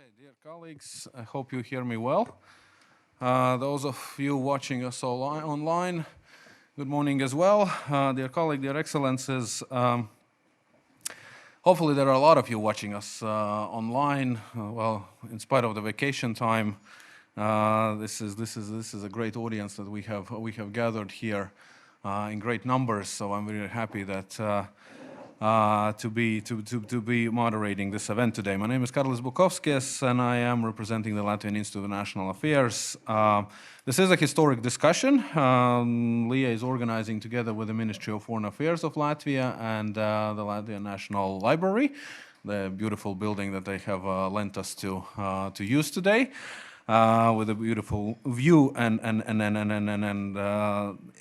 Okay, dear colleagues, I hope you hear me well. Those of you watching us online, good morning as well. Dear colleague, dear excellencies, hopefully there are a lot of you watching us online. Well, in spite of the vacation time, this is a great audience that we have gathered here in great numbers. So I'm very happy that to be moderating this event today. My name is Karlis Bukovskis, and I am representing the Latvian Institute of National Affairs. This is a historic discussion. LIA is organizing together with the Ministry of Foreign Affairs of Latvia and the Latvian National Library, the beautiful building that they have lent us to use today. With a beautiful view and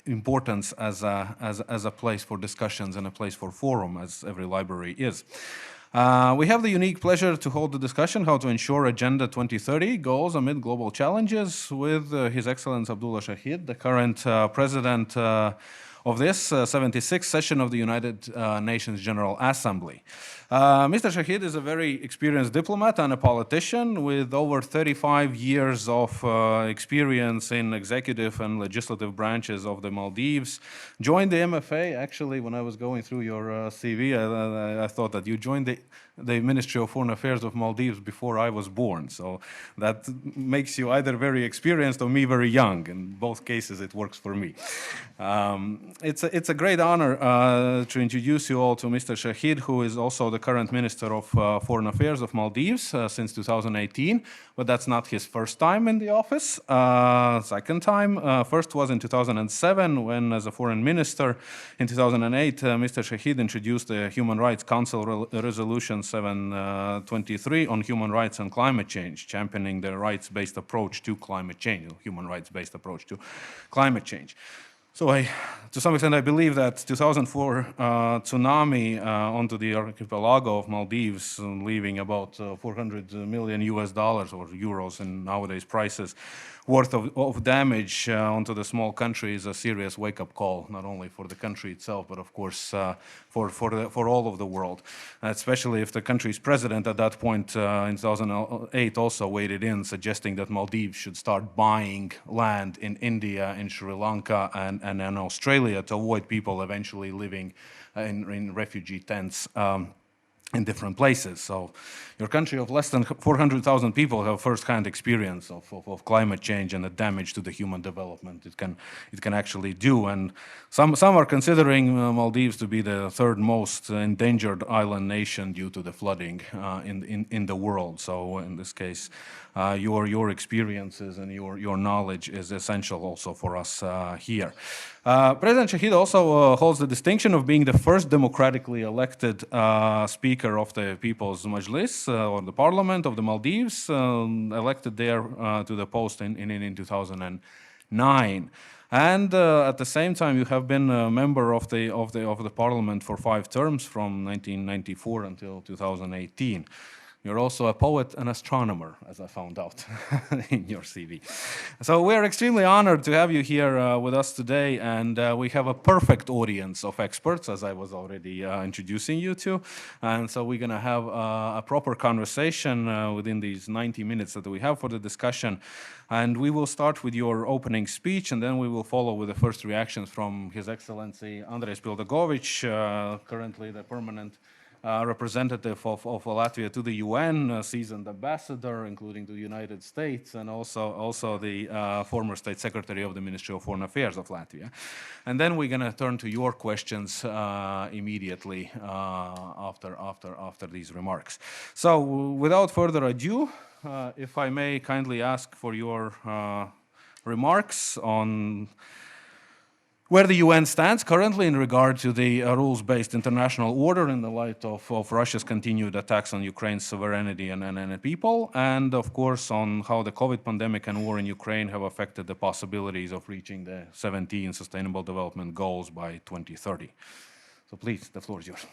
importance as a place for discussions and a place for forum, as every library is. We have the unique pleasure to hold the discussion how to ensure Agenda 2030 goals amid global challenges with His Excellency Abdulla Shahid, the current president of this 76th session of the United Nations General Assembly. Mr. Shahid is a very experienced diplomat and a politician with over 35 years of experience in executive and legislative branches of the Maldives. Joined the MFA, actually, when I was going through your CV, I thought that you joined the Ministry of Foreign Affairs of Maldives before I was born. So that makes you either very experienced or me very young. In both cases, it works for me. It's a great honor to introduce you all to Mr. Shahid, who is also the current Minister of Foreign Affairs of Maldives since 2018, but that's not his first time in the office. Second time, first was in 2007 when, as a foreign minister, in 2008, Mr. Shahid introduced the Human Rights Council Resolution 723 on human rights and climate change, championing the rights-based approach to climate change, human rights-based approach to climate change. So to some extent, I believe that 2004 tsunami onto the archipelago of Maldives, leaving about 400 million US dollars or euros in nowadays prices, worth of damage onto the small country is a serious wake-up call, not only for the country itself, but of course for all of the world, especially if the country's president at that point in 2008 also waded in, suggesting that Maldives should start buying land in India, in Sri Lanka, and in Australia to avoid people eventually living in refugee tents in different places. So your country of less than 400,000 people have first-hand experience of climate change and the damage to the human development it can actually do. And some are considering Maldives to be the third most endangered island nation due to the flooding in the world. So in this case, your experiences and your knowledge is essential also for us here. President Shahid also holds the distinction of being the first democratically elected Speaker of the People's Majlis, or the Parliament of the Maldives, elected there to the post in 2009. And at the same time, you have been a member of the Parliament for 5 terms from 1994 until 2018. You're also a poet and astronomer, as I found out in your CV. So we're extremely honored to have you here with us today, and we have a perfect audience of experts, as I was already introducing you to. And so we're going to have a proper conversation within these 90 minutes that we have for the discussion. And we will start with your opening speech, and then we will follow with the first reactions from His Excellency Andrejs Pildagovic, currently the permanent representative of Latvia to the UN, seasoned ambassador, including to the United States, and also the former State Secretary of the Ministry of Foreign Affairs of Latvia. And then we're going to turn to your questions immediately after these remarks. So without further ado, if I may kindly ask for your remarks on where the UN stands currently in regard to the rules-based international order in the light of Russia's continued attacks on Ukraine's sovereignty and people, and of course on how the COVID pandemic and war in Ukraine have affected the possibilities of reaching the 17 Sustainable Development Goals by 2030. So please, the floor is yours.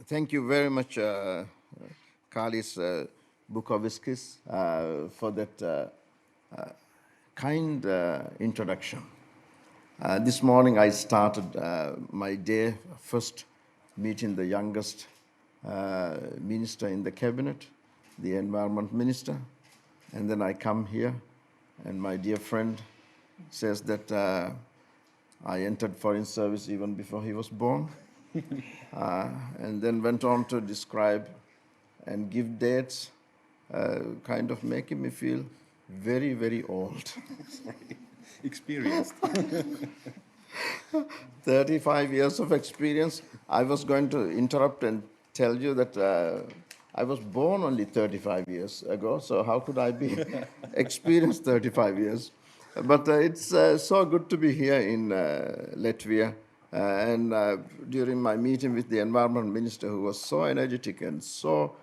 Thank you very much, Karlis Bukovskis, for that kind introduction. This morning I started my day first meeting the youngest minister in the cabinet, the environment minister, and then I come here, and my dear friend says that I entered foreign service even before he was born, and then went on to describe and give dates, kind of making me feel very, very old. Experienced. 35 years of experience. I was going to interrupt and tell you that I was born only 35 years ago, so how could I be experienced 35 years? But it's so good to be here in Latvia. And during my meeting with the environment minister, who was so energetic and so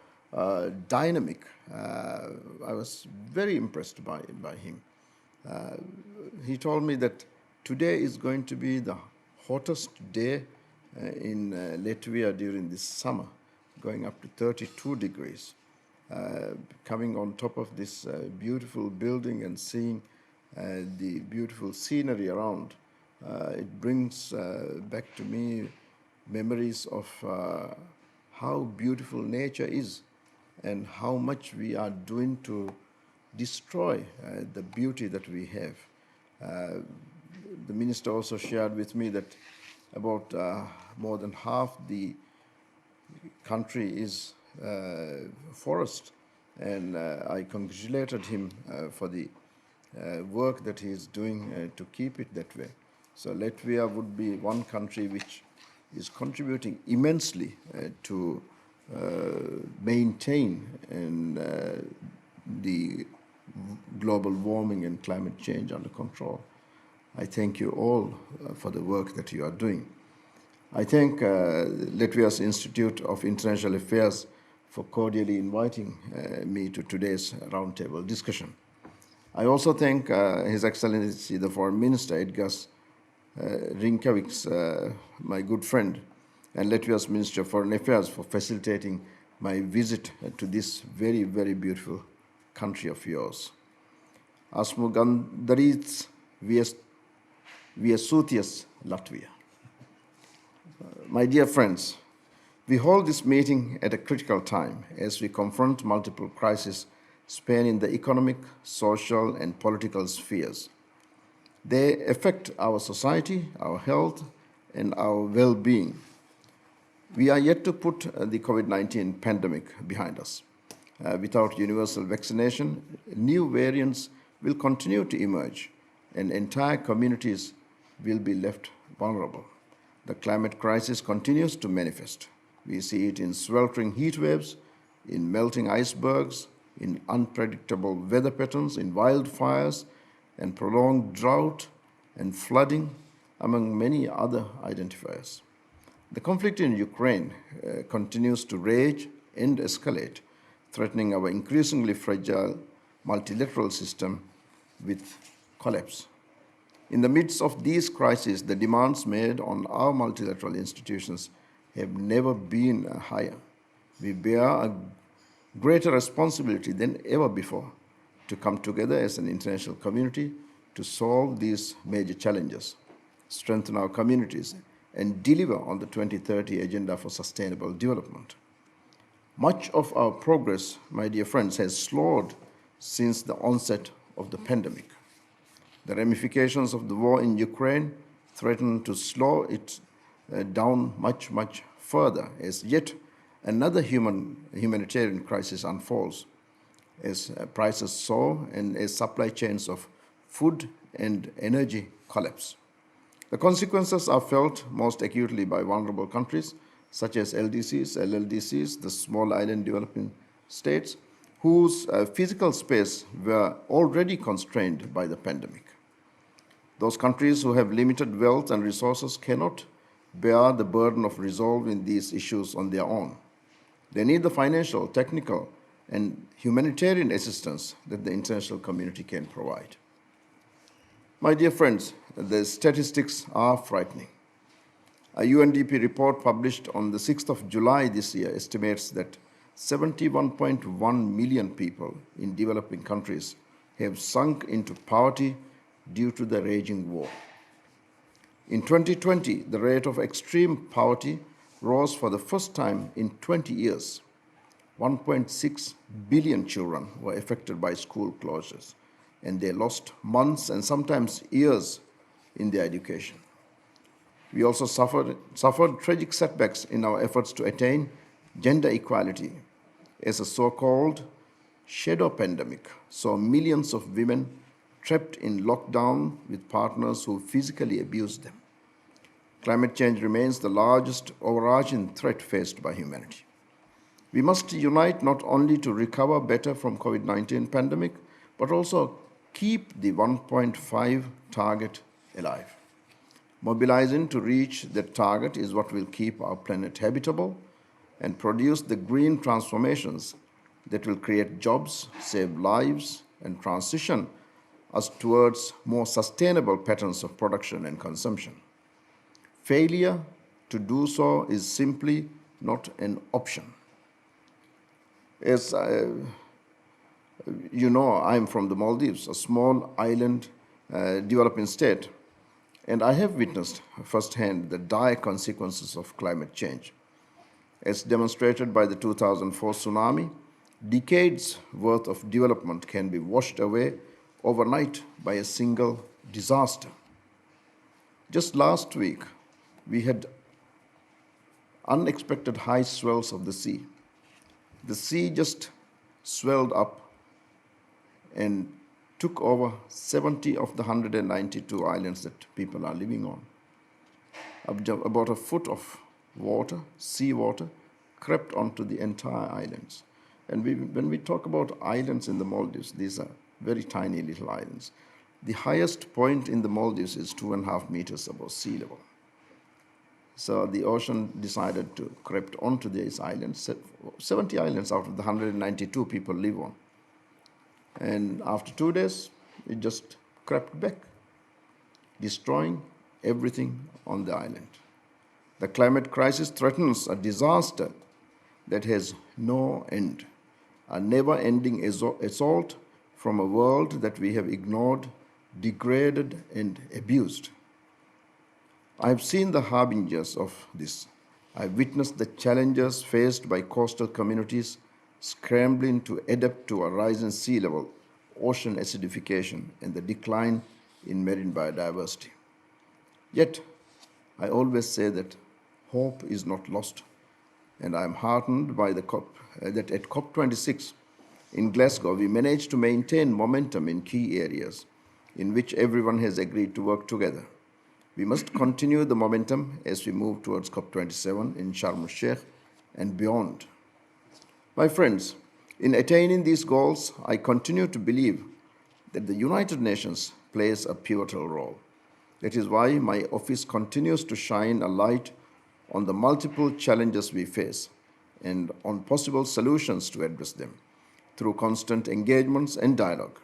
dynamic, I was very impressed by him. He told me that today is going to be the hottest day in Latvia during this summer, going up to 32 degrees. Coming on top of this beautiful building and seeing the beautiful scenery around, it brings back to me memories of how beautiful nature is and how much we are doing to destroy the beauty that we have. The minister also shared with me that about more than half the country is forest, and I congratulated him for the work that he is doing to keep it that way. So Latvia would be one country which is contributing immensely to maintain and the global warming and climate change under control. I thank you all for the work that you are doing. I thank Latvia's Institute of International Affairs for cordially inviting me to today's roundtable discussion. I also thank His Excellency the Foreign Minister Edgars Rinkevics, my good friend, and Latvia's Minister of Foreign Affairs for facilitating my visit to this very, very beautiful country of yours. Esmu gandarīts viesūties Latvijā. My dear friends, we hold this meeting at a critical time as we confront multiple crises spanning the economic, social, and political spheres. They affect our society, our health, and our well-being. We are yet to put the COVID-19 pandemic behind us. Without universal vaccination, new variants will continue to emerge, and entire communities will be left vulnerable. The climate crisis continues to manifest. We see it in sweltering heat waves, in melting icebergs, in unpredictable weather patterns, in wildfires, and prolonged drought and flooding, among many other identifiers. The conflict in Ukraine continues to rage and escalate, threatening our increasingly fragile multilateral system with collapse. In the midst of these crises, the demands made on our multilateral institutions have never been higher. We bear a greater responsibility than ever before to come together as an international community to solve these major challenges, strengthen our communities, and deliver on the 2030 Agenda for Sustainable Development. Much of our progress, my dear friends, has slowed since the onset of the pandemic. The ramifications of the war in Ukraine threaten to slow it down much, much further as yet another humanitarian crisis unfolds, as prices soar and as supply chains of food and energy collapse. The consequences are felt most acutely by vulnerable countries such as LDCs, LLDCs, the small island developing states, whose physical space were already constrained by the pandemic. Those countries who have limited wealth and resources cannot bear the burden of resolving these issues on their own. They need the financial, technical, and humanitarian assistance that the international community can provide. My dear friends, the statistics are frightening. A UNDP report published on the 6th of July this year estimates that 71.1 million people in developing countries have sunk into poverty due to the raging war. In 2020, the rate of extreme poverty rose for the first time in 20 years. 1.6 billion children were affected by school closures, and they lost months and sometimes years in their education. We also suffered tragic setbacks in our efforts to attain gender equality, as a so-called shadow pandemic saw millions of women trapped in lockdown with partners who physically abused them. Climate change remains the largest overarching threat faced by humanity. We must unite not only to recover better from COVID-19 pandemic, but also keep the 1.5 target alive. Mobilizing to reach that target is what will keep our planet habitable and produce the green transformations that will create jobs, save lives, and transition us towards more sustainable patterns of production and consumption. Failure to do so is simply not an option. As you know, I'm from the Maldives, a small island developing state, and I have witnessed firsthand the dire consequences of climate change. As demonstrated by the 2004 tsunami, decades worth of development can be washed away overnight by a single disaster. Just last week, we had unexpected high swells of the sea. The sea just swelled up and took over 70 of the 192 islands that people are living on. About a foot of water, seawater, crept onto the entire islands. And when we talk about islands in the Maldives, these are very tiny little islands. The highest point in the Maldives is 2.5 meters above sea level. So the ocean decided to crept onto these islands. 70 islands out of the 192 people live on. And after 2 days, it just crept back, destroying everything on the island. The climate crisis threatens a disaster that has no end, a never-ending assault from a world that we have ignored, degraded, and abused. I have seen the harbingers of this. I have witnessed the challenges faced by coastal communities scrambling to adapt to a rise in sea level, ocean acidification, and the decline in marine biodiversity. Yet, I always say that hope is not lost, and I am heartened by that at COP26 in Glasgow, we managed to maintain momentum in key areas in which everyone has agreed to work together. We must continue the momentum as we move towards COP27 in Sharm el-Sheikh and beyond. My friends, in attaining these goals, I continue to believe that the United Nations plays a pivotal role. That is why my office continues to shine a light on the multiple challenges we face and on possible solutions to address them through constant engagements and dialogue.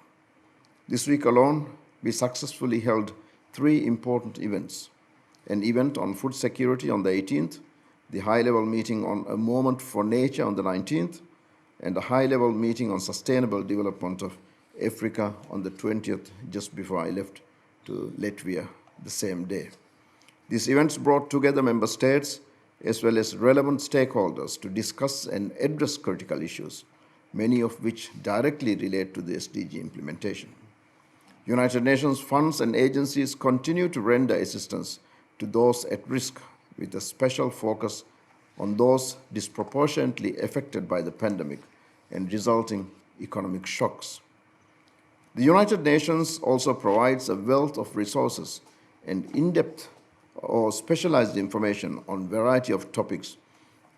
This week alone, we successfully held 3 important events: an event on food security on the 18th, the high-level meeting on a moment for nature on the 19th, and a high-level meeting on sustainable development of Africa on the 20th, just before I left to Latvia the same day. These events brought together member states as well as relevant stakeholders to discuss and address critical issues, many of which directly relate to the SDG implementation. United Nations funds and agencies continue to render assistance to those at risk, with a special focus on those disproportionately affected by the pandemic and resulting economic shocks. The United Nations also provides a wealth of resources and in-depth or specialized information on a variety of topics,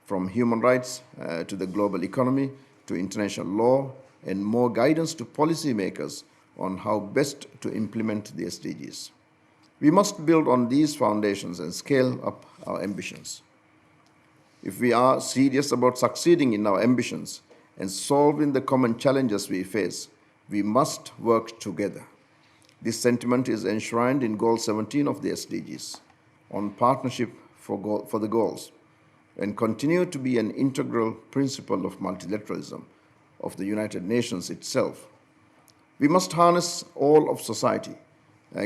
from human rights to the global economy to international law, and more guidance to policymakers on how best to implement the SDGs. We must build on these foundations and scale up our ambitions. If we are serious about succeeding in our ambitions and solving the common challenges we face, we must work together. This sentiment is enshrined in Goal 17 of the SDGs on partnership for the goals, and continue to be an integral principle of multilateralism of the United Nations itself. We must harness all of society,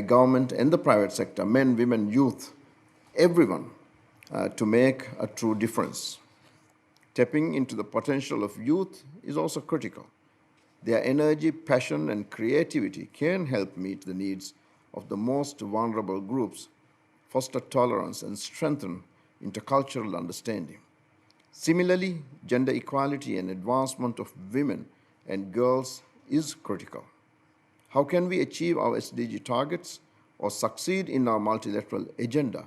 government and the private sector, men, women, youth, everyone, to make a true difference. Tapping into the potential of youth is also critical. Their energy, passion, and creativity can help meet the needs of the most vulnerable groups, foster tolerance, and strengthen intercultural understanding. Similarly, gender equality and advancement of women and girls is critical. How can we achieve our SDG targets or succeed in our multilateral agenda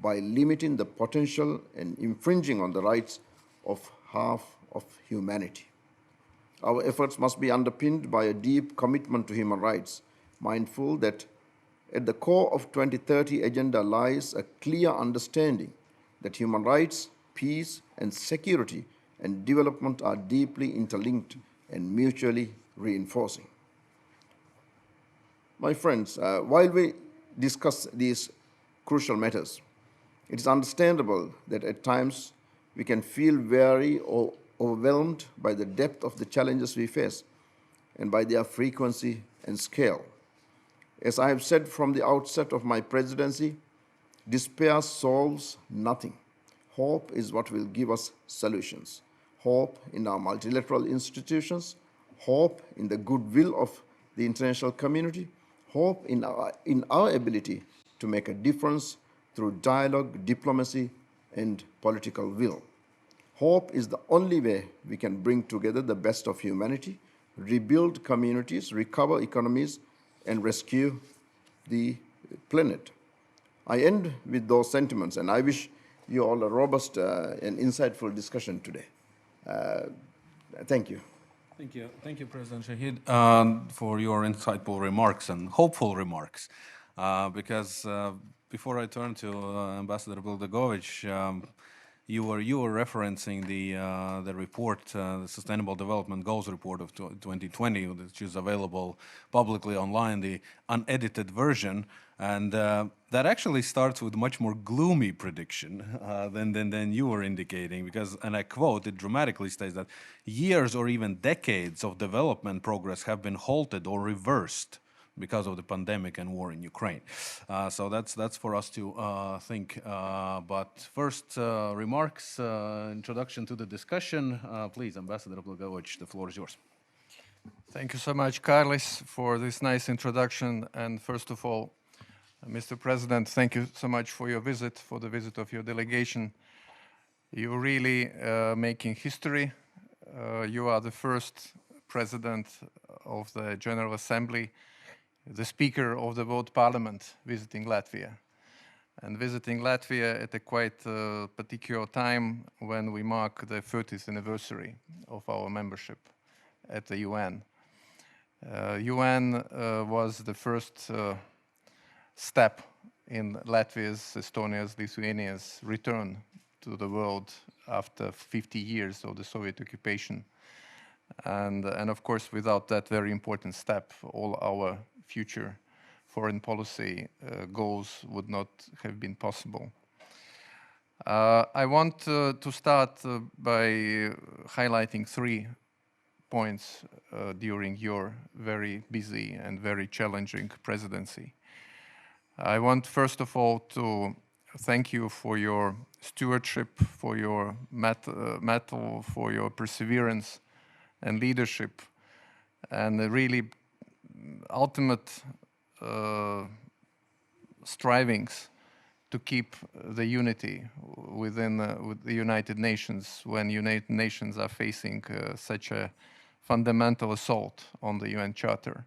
by limiting the potential and infringing on the rights of half of humanity? Our efforts must be underpinned by a deep commitment to human rights, mindful that at the core of 2030 agenda lies a clear understanding that human rights, peace, and security and development are deeply interlinked and mutually reinforcing. My friends, while we discuss these crucial matters, it is understandable that at times we can feel weary or overwhelmed by the depth of the challenges we face and by their frequency and scale. As I have said from the outset of my presidency, despair solves nothing. Hope is what will give us solutions. Hope in our multilateral institutions, hope in the goodwill of the international community, hope in our ability to make a difference through dialogue, diplomacy, and political will. Hope is the only way we can bring together the best of humanity, rebuild communities, recover economies, and rescue the planet. I end with those sentiments, and I wish you all a robust and insightful discussion today. Thank you. Thank you, President Shahid, for your insightful remarks and hopeful remarks. Because before I turn to Ambassador Bildagovic, you were referencing the report, the Sustainable Development Goals report of 2020, which is available publicly online, the unedited version, and that actually starts with much more gloomy prediction than you were indicating, because, and I quote, it dramatically states that years or even decades of development progress have been halted or reversed because of the pandemic and war in Ukraine. So that's for us to think. But first, remarks, introduction to the discussion. Please, Ambassador Blagovic, the floor is yours. Thank you so much, Carlos, for this nice introduction. And first of all, Mr. President, thank you so much for your visit, for the visit of your delegation. You're really making history. You are the first president of the General Assembly, the Speaker of the World Parliament visiting Latvia. And visiting Latvia at a quite particular time when we mark the 30th anniversary of our membership at the UN. UN was the first step in Latvia's, Estonia's, Lithuania's return to the world after 50 years of the Soviet occupation. And of course, without that very important step, all our future foreign policy goals would not have been possible. I want to start by highlighting 3 points during your very busy and very challenging presidency. I want, first of all, to thank you for your stewardship, for your mettle, for your perseverance and leadership, and the really ultimate strivings to keep the unity within with the United Nations when United Nations are facing such a fundamental assault on the UN Charter.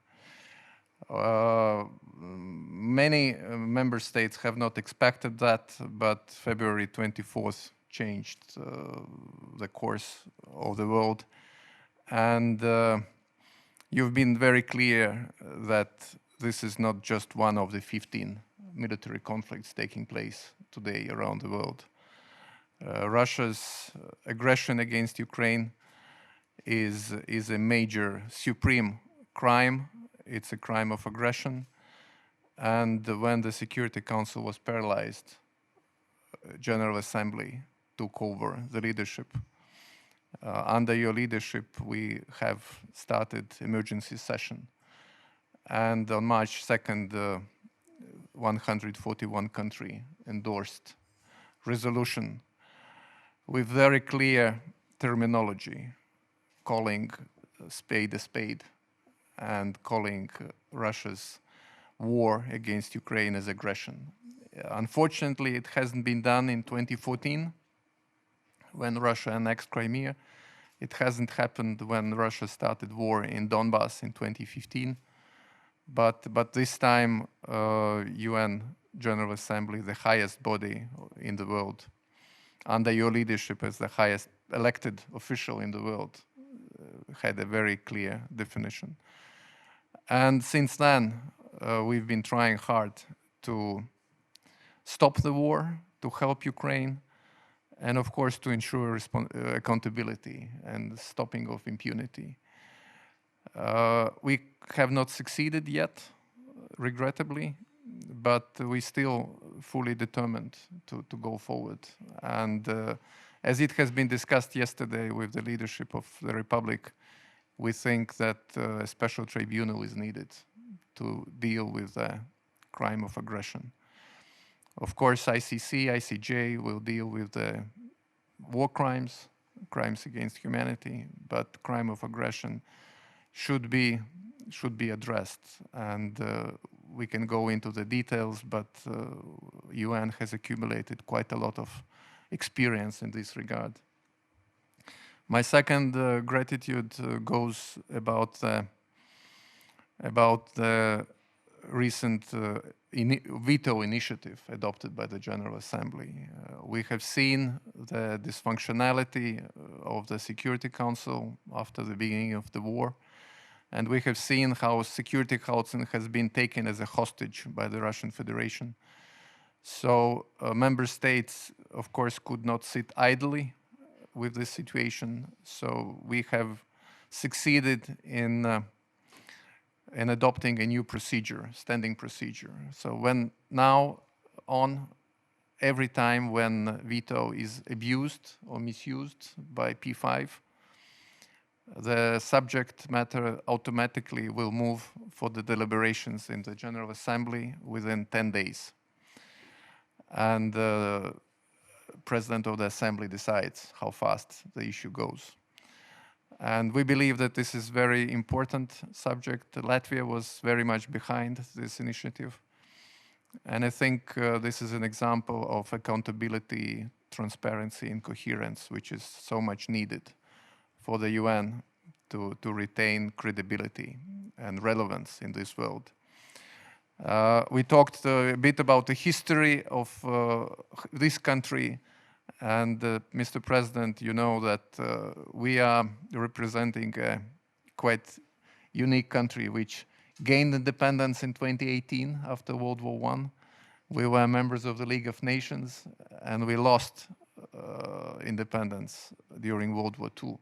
Many member states have not expected that, but February 24th changed the course of the world. And you've been very clear that this is not just one of the 15 military conflicts taking place today around the world. Russia's aggression against Ukraine is a major supreme crime. It's a crime of aggression. And when the Security Council was paralyzed, General Assembly took over the leadership. Under your leadership, we have started emergency session. And on March 2nd, 141 countries endorsed resolution with very clear terminology, calling a spade, and calling Russia's war against Ukraine as aggression. Unfortunately, it hasn't been done in 2014 when Russia annexed Crimea. It hasn't happened when Russia started war in Donbass in 2015. But this time, UN General Assembly, the highest body in the world, under your leadership as the highest elected official in the world, had a very clear definition. And since then, we've been trying hard to stop the war, to help Ukraine, and of course to ensure accountability and stopping of impunity. We have not succeeded yet, regrettably, but we still fully determined to go forward. And as it has been discussed yesterday with the leadership of the Republic, we think that a special tribunal is needed to deal with the crime of aggression. Of course, ICC, ICJ will deal with the war crimes, crimes against humanity, but crime of aggression should be addressed. And we can go into the details, but UN has accumulated quite a lot of experience in this regard. My second gratitude goes about the recent Veto Initiative adopted by the General Assembly. We have seen the dysfunctionality of the Security Council after the beginning of the war, and we have seen how Security Council has been taken as a hostage by the Russian Federation. So member states, of course, could not sit idly with this situation. So we have succeeded in adopting a new procedure, standing procedure. So when now on, every time when veto is abused or misused by P5, the subject matter automatically will move for the deliberations in the General Assembly within 10 days. And the President of the Assembly decides how fast the issue goes. And we believe that this is very important subject. Latvia was very much behind this initiative. And I think this is an example of accountability, transparency, and coherence, which is so much needed for the UN to retain credibility and relevance in this world. We talked a bit about the history of this country. And Mr. President, you know that we are representing a quite unique country which gained independence in 2018 after World War I. We were members of the League of Nations, and we lost independence during World War II.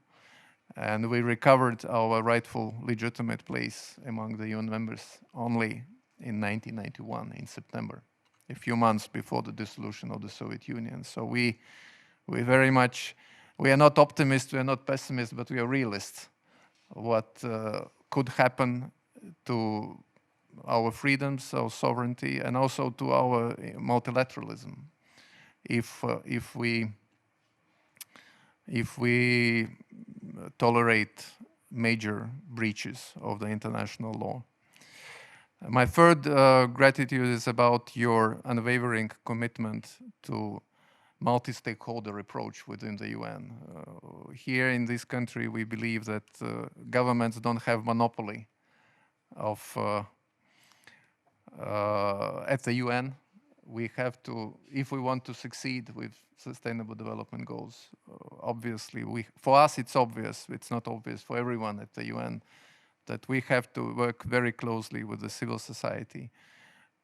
And we recovered our rightful legitimate place among the UN members only in 1991 in September, a few months before the dissolution of the Soviet Union. So we very much, we are not optimists, we are not pessimists, but we are realists. What could happen to our freedoms, our sovereignty, and also to our multilateralism if we tolerate major breaches of the international law. My third gratitude is about your unwavering commitment to multi-stakeholder approach within the UN. Here in this country, we believe that governments don't have monopoly of at the UN. We have to, if we want to succeed with Sustainable Development Goals, obviously, for us it's obvious, it's not obvious for everyone at the UN, that we have to work very closely with the civil society,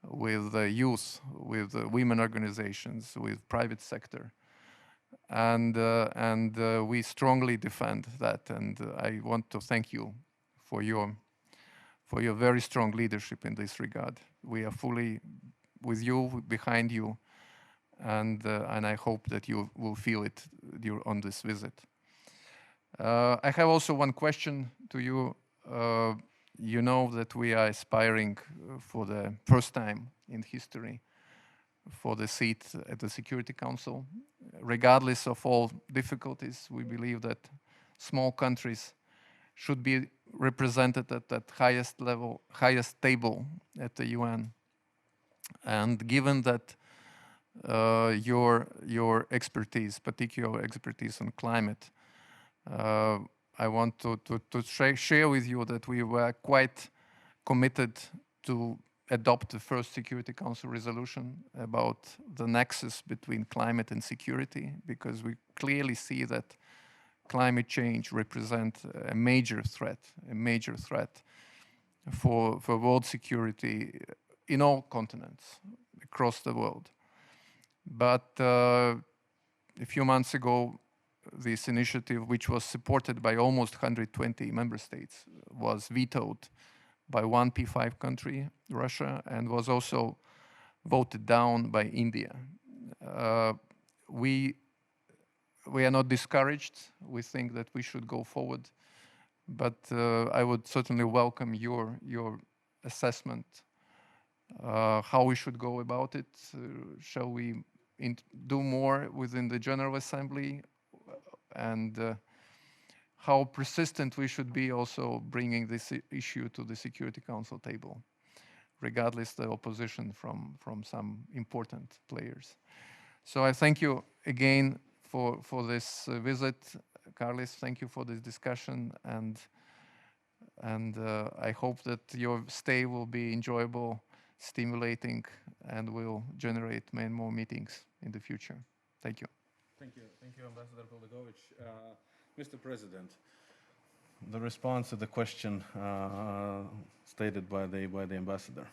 with the youth, with the women organizations, with private sector. And we strongly defend that. And I want to thank you for your very strong leadership in this regard. We are fully with you, behind you, and I hope that you will feel it on this visit. I have also one question to you. You know that we are aspiring for the first time in history for the seat at the Security Council. regardless of all difficulties, we believe that small countries should be represented at that highest level, highest table at the UN. And given that your expertise, particular expertise on climate, I want to share with you that we were quite committed to adopt the first Security Council resolution about the nexus between climate and security, because we clearly see that climate change represents a major threat for world security in all continents across the world. But a few months ago, this initiative, which was supported by almost 120 member states, was vetoed by one P5 country, Russia, and was also voted down by India. We are not discouraged. We think that we should go forward, but I would certainly welcome your assessment. How we should go about it? Shall we do more within the General Assembly, and how persistent we should be also bringing this issue to the Security Council table, regardless the opposition from some important players. So I thank you again for this visit. Carlis, thank you for this discussion, and I hope that your stay will be enjoyable, stimulating, and will generate many more meetings in the future. Thank you. Thank you, Ambassador Koldegovic. Mr. President, the response to the question stated by the ambassador.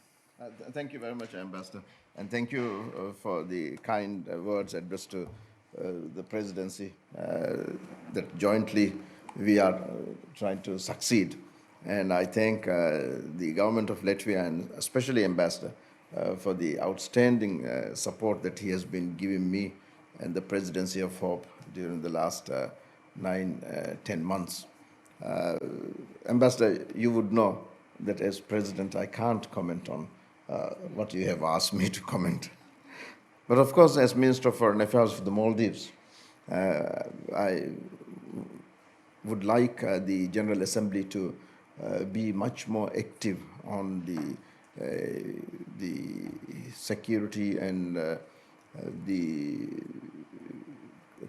Thank you very much, Ambassador, and thank you for the kind words addressed to the presidency, that jointly we are trying to succeed. And I thank the government of Latvia, and especially Ambassador, for the outstanding support that he has been giving me and the Presidency of Hope during the last 9-10 months. Ambassador, you would know that as President I can't comment on what you have asked me to comment. But of course, as Minister of Foreign Affairs of the Maldives, I would like the General Assembly to be much more active on the security and the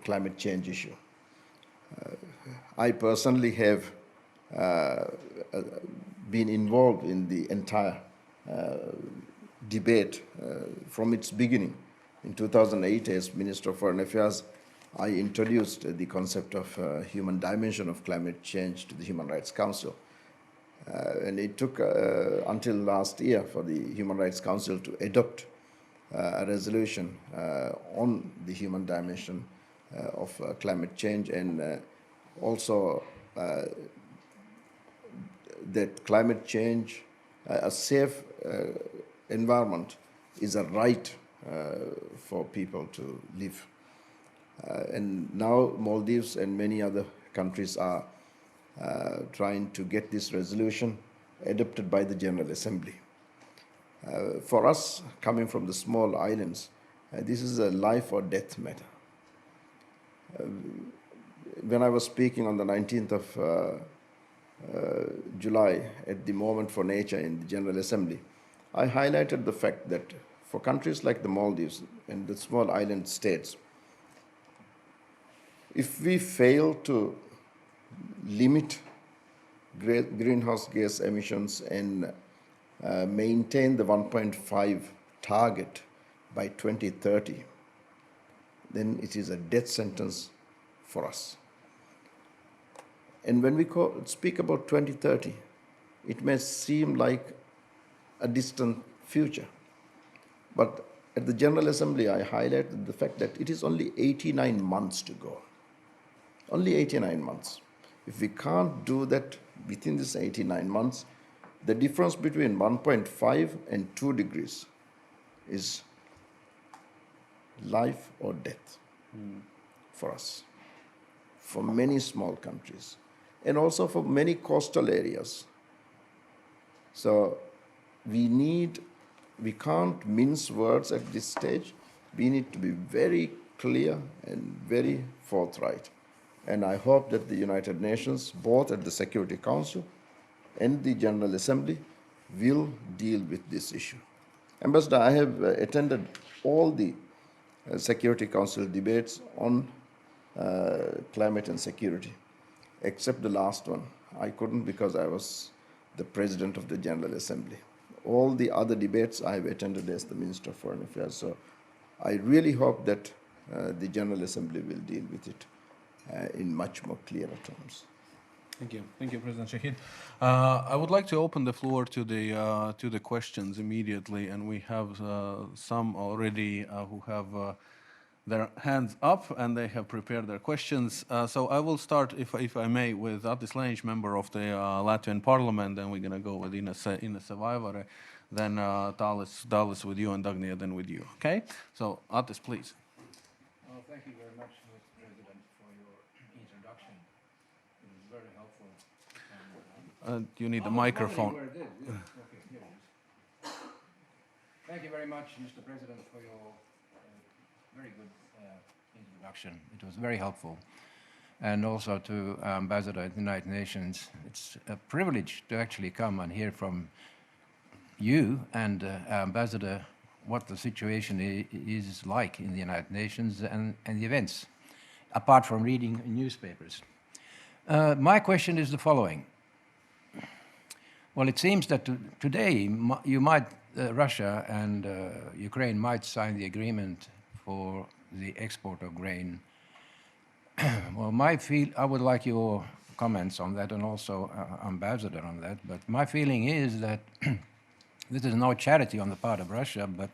climate change issue. I personally have been involved in the entire debate from its beginning. In 2008, as Minister of Foreign Affairs, I introduced the concept of human dimension of climate change to the Human Rights Council. And it took until last year for the Human Rights Council to adopt a resolution on the human dimension of climate change, and also that climate change, a safe environment, is a right for people to live. And now Maldives and many other countries are trying to get this resolution adopted by the General Assembly. For us, coming from the small islands, this is a life or death matter. When I was speaking on the 19th of July at the Moment for Nature in the General Assembly, I highlighted the fact that for countries like the Maldives and the small island states, if we fail to limit greenhouse gas emissions and maintain the 1.5 target by 2030, then it is a death sentence for us. And when we speak about 2030, it may seem like a distant future. But at the General Assembly, I highlighted the fact that it is only 89 months to go. Only 89 months. If we can't do that within this 89 months, the difference between 1.5 and 2 degrees is life or death for us, for many small countries, and also for many coastal areas. So we can't mince words at this stage. We need to be very clear and very forthright. And I hope that the United Nations, both at the Security Council and the General Assembly, will deal with this issue. Ambassador, I have attended all the Security Council debates on climate and security, except the last one. I couldn't because I was the President of the General Assembly. All the other debates I have attended as the Minister of Foreign Affairs. So I really hope that the General Assembly will deal with it in much more clearer terms. Thank you, President Shahid. I would like to open the floor to the questions immediately, and we have some already who have their hands up, and they have prepared their questions. So I will start, if I may, with Atis Lēniņš, member of the Latvian Parliament, then we're going to go with Ines Vaivare, then Dalis with you, and Dagnija then with you. Okay? So Atis, please. Thank you very much, Mr. President, for your introduction. It was very helpful. You need the microphone. Where it is. Yeah. Okay, here it is. Thank you very much, Mr. President, for your very good introduction. It was very helpful. And also to Ambassador at the United Nations. It's a privilege to actually come and hear from you and Ambassador what the situation is like in the United Nations and the events, apart from reading newspapers. My question is the following. Well, it seems that today Russia and Ukraine might sign the agreement for the export of grain. Well, I would like your comments on that, and also Ambassador on that, but my feeling is that this is no charity on the part of Russia, but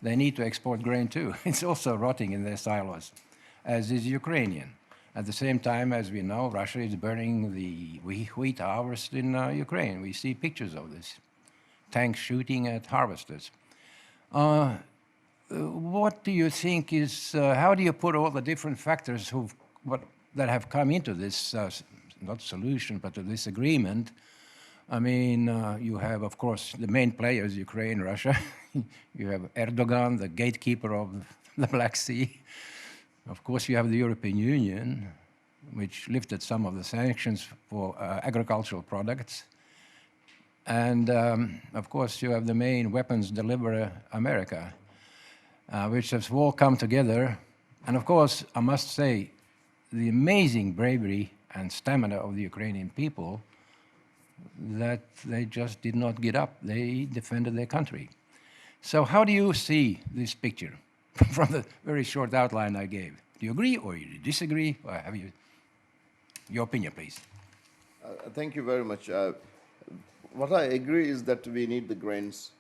they need to export grain too. It's also rotting in their silos, as is Ukrainian. At the same time, as we know, Russia is burning the wheat harvest in Ukraine. We see pictures of this, tanks shooting at harvesters. What do you think is, how do you put all the different factors that have come into this, not solution, but to this agreement? I mean, you have, of course, the main players, Ukraine, Russia. You have Erdogan, the gatekeeper of the Black Sea. Of course, you have the European Union, which lifted some of the sanctions for agricultural products. And, of course, you have the main weapons deliverer, America, which has all come together. And, of course, I must say, the amazing bravery and stamina of the Ukrainian people, that they just did not get up. They defended their country. So how do you see this picture from the very short outline I gave? Do you agree or you disagree? Or have you your opinion, please? Thank you very much. What I agree is that we need the grains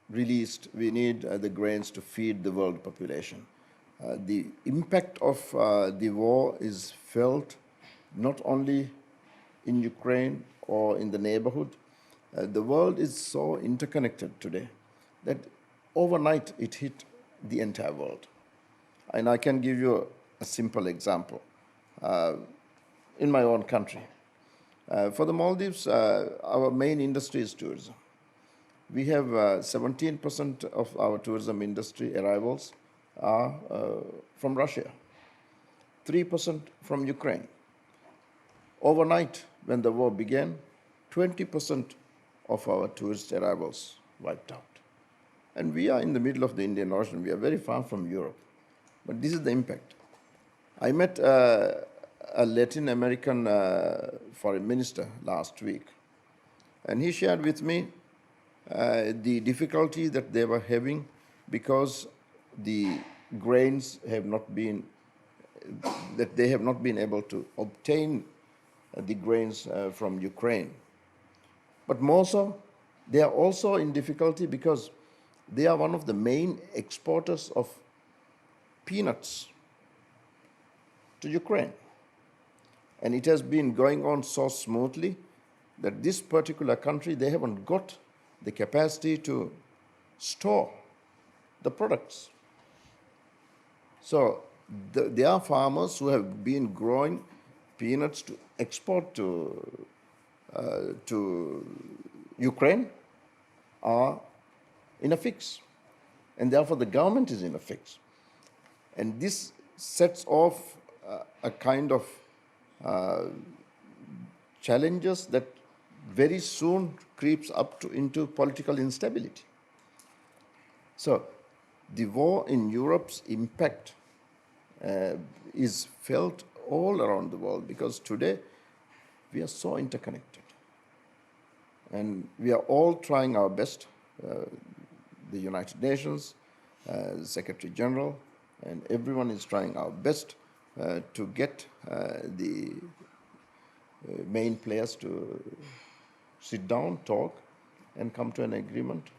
released. We need the grains to feed the world population. The impact of the war is felt not only in Ukraine or in the neighborhood. The world is so interconnected today that overnight it hit the entire world. And I can give you a simple example. In my own country, for the Maldives, our main industry is tourism. We have 17% of our tourism industry arrivals are from Russia, 3% from Ukraine. Overnight, when the war began, 20% of our tourist arrivals wiped out. And we are in the middle of the Indian Ocean. We are very far from Europe. But this is the impact. I met a Latin American foreign minister last week, and he shared with me the difficulty that they were having because the grains have not been, that they have not been able to obtain the grains from Ukraine. But more so, they are also in difficulty because they are one of the main exporters of peanuts to Ukraine. And it has been going on so smoothly that this particular country, they haven't got the capacity to store the products. So there are farmers who have been growing peanuts to export to Ukraine are in a fix. And therefore the government is in a fix. And this sets off a kind of challenges that very soon creeps up into political instability. So the war in Europe's impact is felt all around the world, because today we are so interconnected. And we are all trying our best, the United Nations, the Secretary General, and everyone is trying our best to get the main players to sit down, talk, and come to an agreement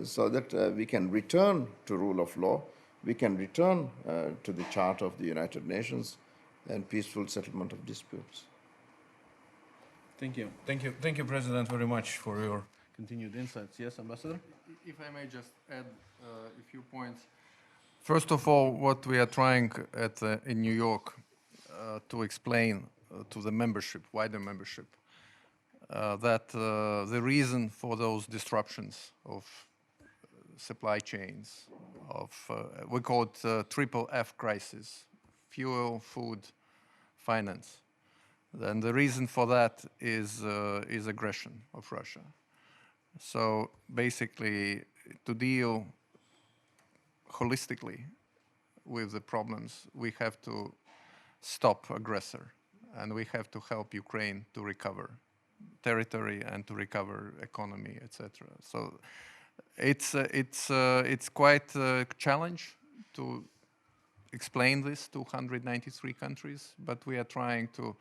so that we can return to rule of law, we can return to the Charter of the United Nations and peaceful settlement of disputes. Thank you. Thank you, President, very much for your continued insights. Yes, Ambassador? If I may just add a few points. First of all, what we are trying in New York to explain to the membership, wider membership, that the reason for those disruptions of supply chains, we call it triple F crisis: fuel, food, finance. Then the reason for that is aggression of Russia. So basically, to deal holistically with the problems, we have to stop aggressor, and we have to help Ukraine to recover territory and to recover economy, etc. So it's quite a challenge to explain this to 193 countries, but we are trying to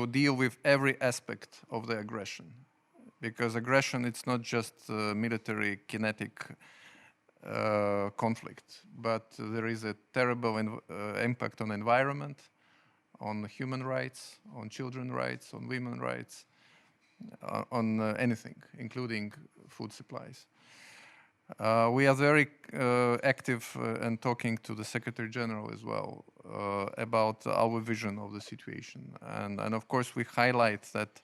deal with every aspect of the aggression, because aggression, it's not just military kinetic conflict, but there is a terrible impact on environment, on human rights, on children's rights, on women's rights, on anything, including food supplies. We are very active and talking to the Secretary General as well about our vision of the situation. And of course, we highlight that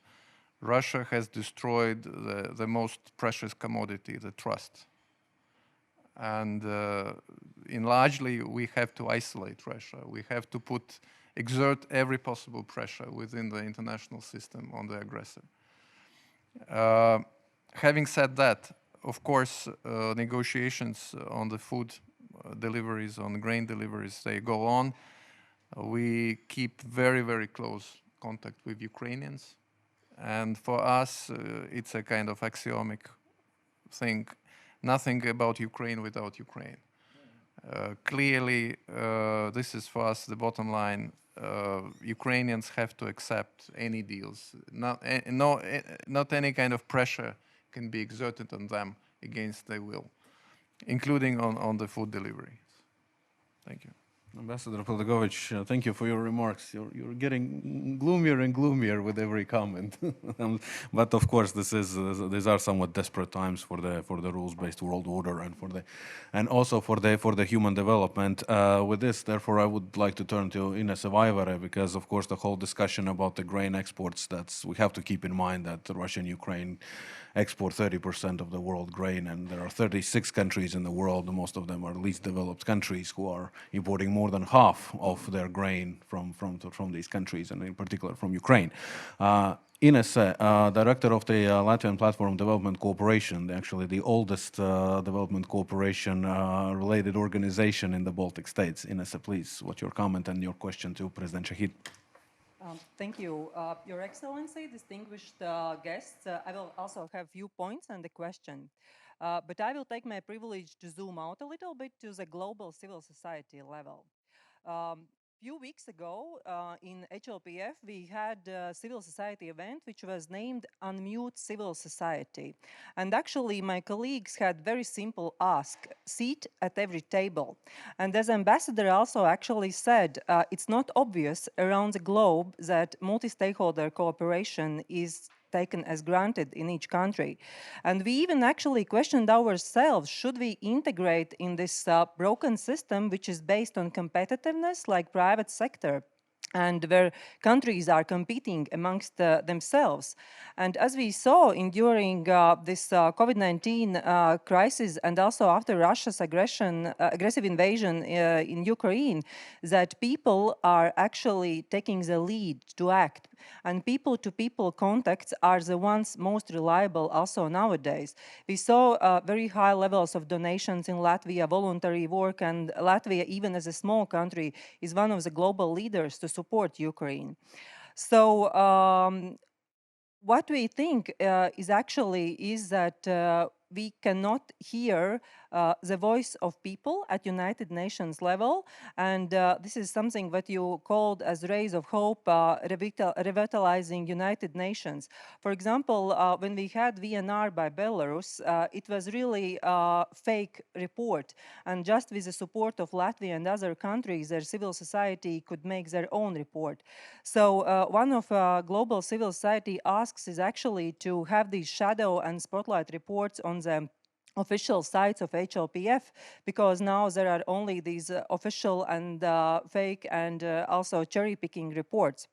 Russia has destroyed the most precious commodity, the trust. And largely, we have to isolate Russia. We have to exert every possible pressure within the international system on the aggressor. Having said that, of course, negotiations on the food deliveries, on grain deliveries, they go on. We keep very, very close contact with Ukrainians. And for us, it's a kind of axiomic thing. Nothing about Ukraine without Ukraine. Clearly, this is for us the bottom line. Ukrainians have to accept any deals. Not any kind of pressure can be exerted on them against their will, including on the food delivery. Thank you. Ambassador Peldagovich, thank you for your remarks. You're getting gloomier and gloomier with every comment. But of course, these are somewhat desperate times for the rules-based world order and also for the human development. With this, therefore, I would like to turn to Ines Vaivare, because of course the whole discussion about the grain exports, we have to keep in mind that Russia and Ukraine export 30% of the world grain, and there are 36 countries in the world, most of them are least developed countries, who are importing more than half of their grain from these countries, and in particular from Ukraine. Ines, director of the Latvian Platform Development Corporation, actually the oldest development cooperation related organization in the Baltic states. Ines, please, what's your comment and your question to President Shahid? Thank you. Your Excellency, distinguished guests, I will also have few points and a question. But I will take my privilege to zoom out a little bit to the global civil society level. Few weeks ago in HLPF, we had a civil society event which was named Unmute Civil Society. And actually, my colleagues had very simple ask: seat at every table. And as ambassador also actually said, it's not obvious around the globe that multi-stakeholder cooperation is taken as granted in each country. And we even actually questioned ourselves, should we integrate in this broken system, which is based on competitiveness, like private sector? and where countries are competing amongst themselves. And as we saw during this COVID-19 crisis, and also after Russia's aggressive invasion in Ukraine, that people are actually taking the lead to act. And people-to-people contacts are the ones most reliable also nowadays. We saw very high levels of donations in Latvia, voluntary work, and Latvia, even as a small country, is one of the global leaders to support Ukraine. So what we think is that we cannot hear the voice of people at United Nations level, and this is something that you called as rays of hope, revitalizing United Nations. For example, when we had VNR by Belarus, it was really a fake report, and just with the support of Latvia and other countries, their civil society could make their own report. So one of global civil society asks is actually to have these shadow and spotlight reports on the official sites of HLPF, because now there are only these official and fake and also cherry-picking reports.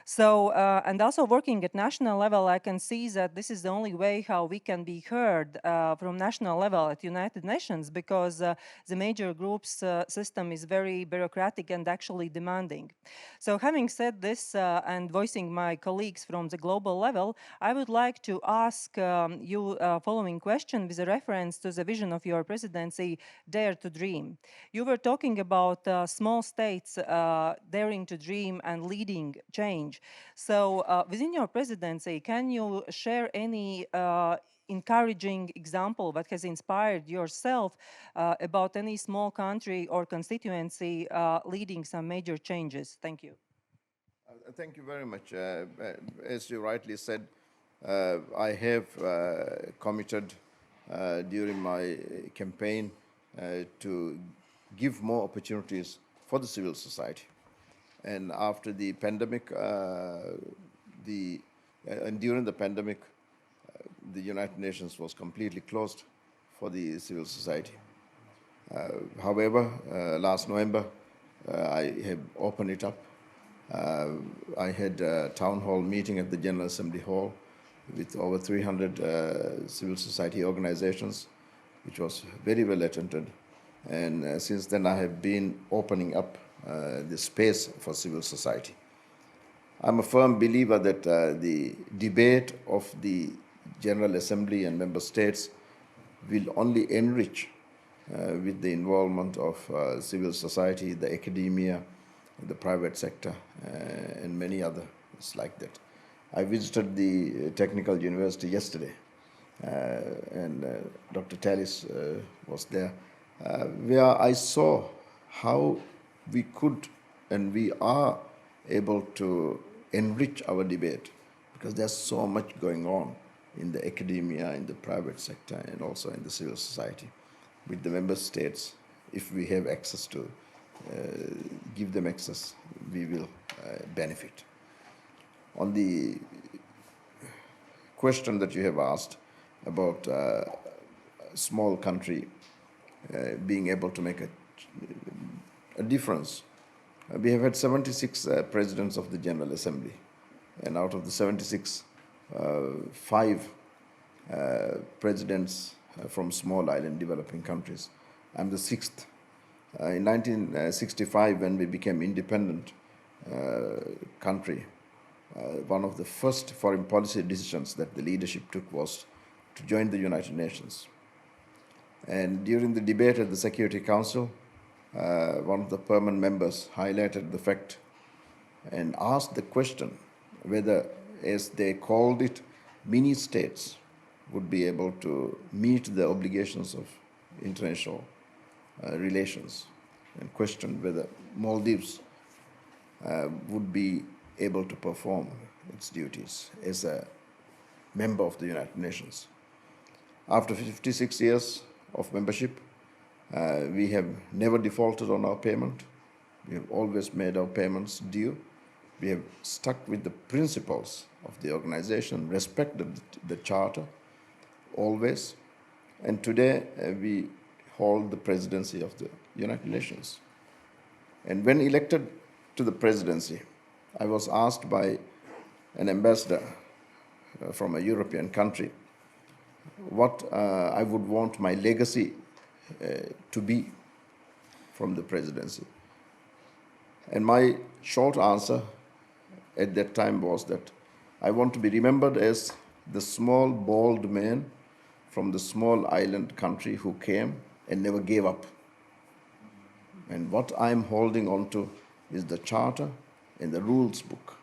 So, and also working at national level, I can see that this is the only way how we can be heard from national level at United Nations, because the major groups system is very bureaucratic and actually demanding. So having said this and voicing my colleagues from the global level, I would like to ask you following question with a reference to the vision of your presidency, Dare to Dream. You were talking about small states daring to dream and leading change. So within your presidency, can you share any encouraging example that has inspired yourself about any small country or constituency leading some major changes? Thank you. Thank you very much. As you rightly said, I have committed during my campaign to give more opportunities for the civil society. And after the pandemic, and during the pandemic, the United Nations was completely closed for the civil society. However, last November, I have opened it up. I had a town hall meeting at the General Assembly Hall with over 300 civil society organizations, which was very well attended. And since then, I have been opening up the space for civil society. I'm a firm believer that the debate of the General Assembly and member states will only enrich with the involvement of civil society, the academia, the private sector, and many others like that. I visited the Technical University yesterday, and Dr. Tallis was there, where I saw how we could and we are able to enrich our debate, because there's so much going on in the academia, in the private sector, and also in the civil society. With the member states, if we have access to give them access, we will benefit. On the question that you have asked about a small country being able to make a difference, we have had 76 presidents of the General Assembly, and out of the 76, 5 presidents from small island developing countries. I'm the 6th. In 1965, when we became independent country, one of the first foreign policy decisions that the leadership took was to join the United Nations. And during the debate at the Security Council, one of the permanent members highlighted the fact and asked the question whether, as they called it, mini states would be able to meet the obligations of international relations, and questioned whether Maldives would be able to perform its duties as a member of the United Nations. After 56 years of membership, we have never defaulted on our payment. We have always made our payments due. We have stuck with the principles of the organization, respected the charter always, and today we hold the presidency of the United Nations. And when elected to the presidency, I was asked by an ambassador from a European country what I would want my legacy to be from the presidency. And my short answer at that time was that I want to be remembered as the small, bold man from the small island country who came and never gave up. And what I'm holding on to is the charter and the rules book.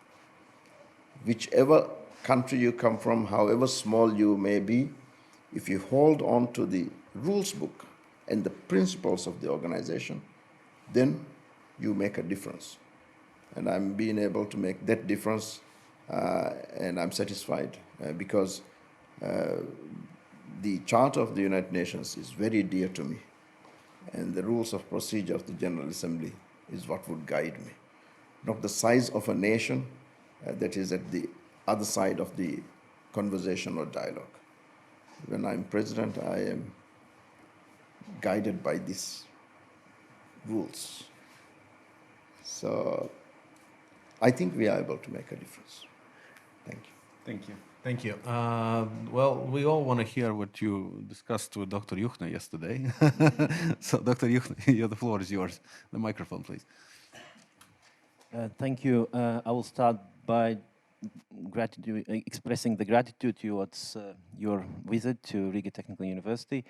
Whichever country you come from, however small you may be, if you hold on to the rules book and the principles of the organization, then you make a difference. And I'm being able to make that difference, and I'm satisfied because the Charter of the United Nations is very dear to me, and the rules of procedure of the General Assembly is what would guide me. Not the size of a nation that is at the other side of the conversation or dialogue. When I'm president, I am guided by these rules. So I think we are able to make a difference. Thank you. Thank you. Thank you. Well, we all want to hear what you discussed with Dr. Juchna yesterday. So, Dr. Juchna, the floor is yours. The microphone, please. Thank you. I will start by expressing the gratitude towards your visit to Riga Technical University.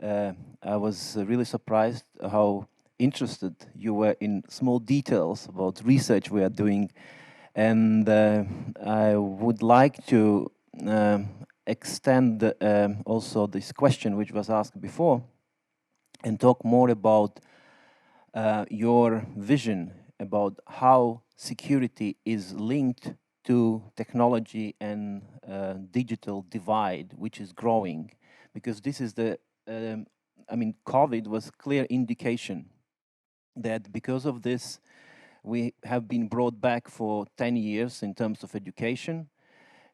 I was really surprised how interested you were in small details about research we are doing, and I would like to extend also this question which was asked before and talk more about your vision about how security is linked to technology and digital divide, which is growing, because this is the, COVID was clear indication that because of this, we have been brought back for 10 years in terms of education.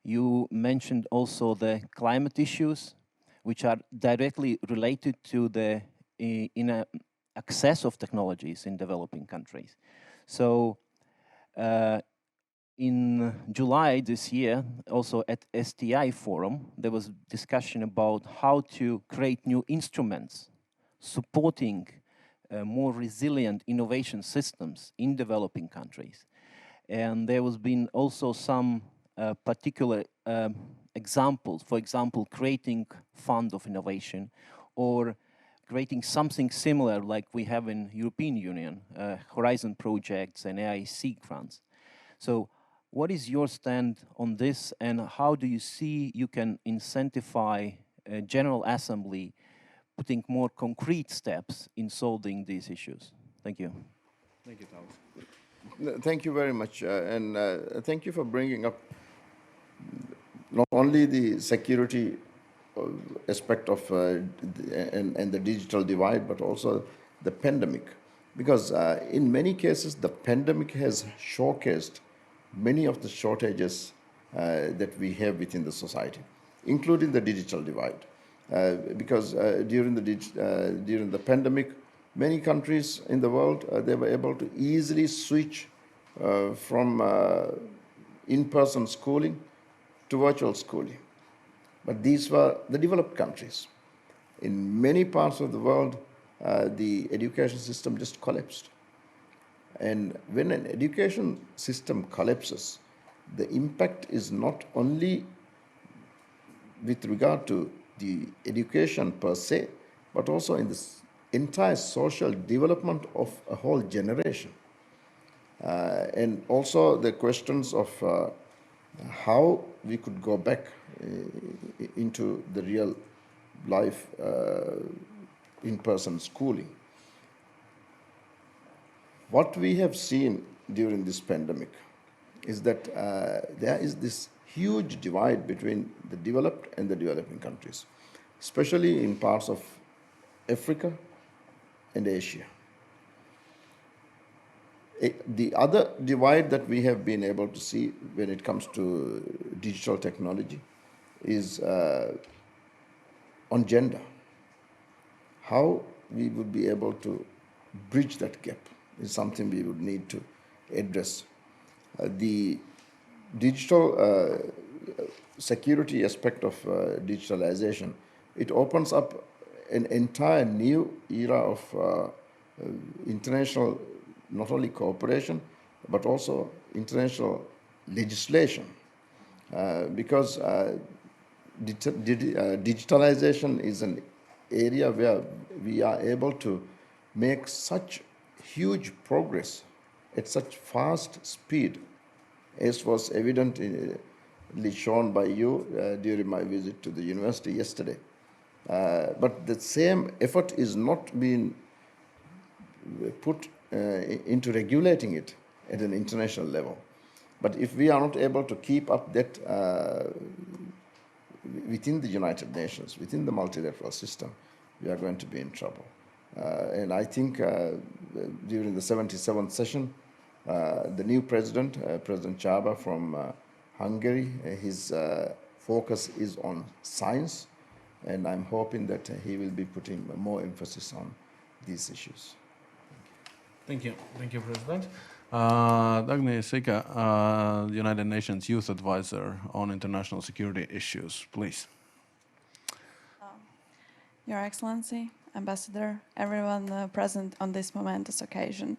You mentioned also the climate issues, which are directly related to the access of technologies in developing countries. So in July this year, also at STI forum, there was discussion about how to create new instruments supporting more resilient innovation systems in developing countries. And there has been also some particular examples, for example, creating fund of innovation or creating something similar like we have in European Union, Horizon projects and AIC grants. So what is your stand on this, and how do you see you can incentivize General Assembly putting more concrete steps in solving these issues? Thank you. Thank you, Thomas. Thank you very much, and thank you for bringing up not only the security aspect of and the digital divide, but also the pandemic, because in many cases the pandemic has showcased many of the shortages that we have within the society, including the digital divide. Because during the pandemic, many countries in the world they were able to easily switch from in-person schooling to virtual schooling. But these were the developed countries. In many parts of the world, the education system just collapsed. And when an education system collapses, the impact is not only with regard to the education per se, but also in this entire social development of a whole generation. And also the questions of how we could go back into the real life in-person schooling. What we have seen during this pandemic is that there is this huge divide between the developed and the developing countries, especially in parts of Africa and Asia. The other divide that we have been able to see when it comes to digital technology is on gender. How we would be able to bridge that gap is something we would need to address. The digital security aspect of digitalization, it opens up an entire new era of international, not only cooperation, but also international legislation. Because digitalization is an area where we are able to make such huge progress at such fast speed, as was evidently shown by you during my visit to the university yesterday. But the same effort is not being put into regulating it at an international level. But if we are not able to keep up that within the United Nations, within the multilateral system, we are going to be in trouble. And I think during the 77th session, the new president, President Chaba from Hungary, his focus is on science, and I'm hoping that he will be putting more emphasis on these issues. Thank you. Thank you, President. Dagny Sika, United Nations Youth Advisor on International Security Issues, please. Your Excellency, Ambassador, everyone present on this momentous occasion.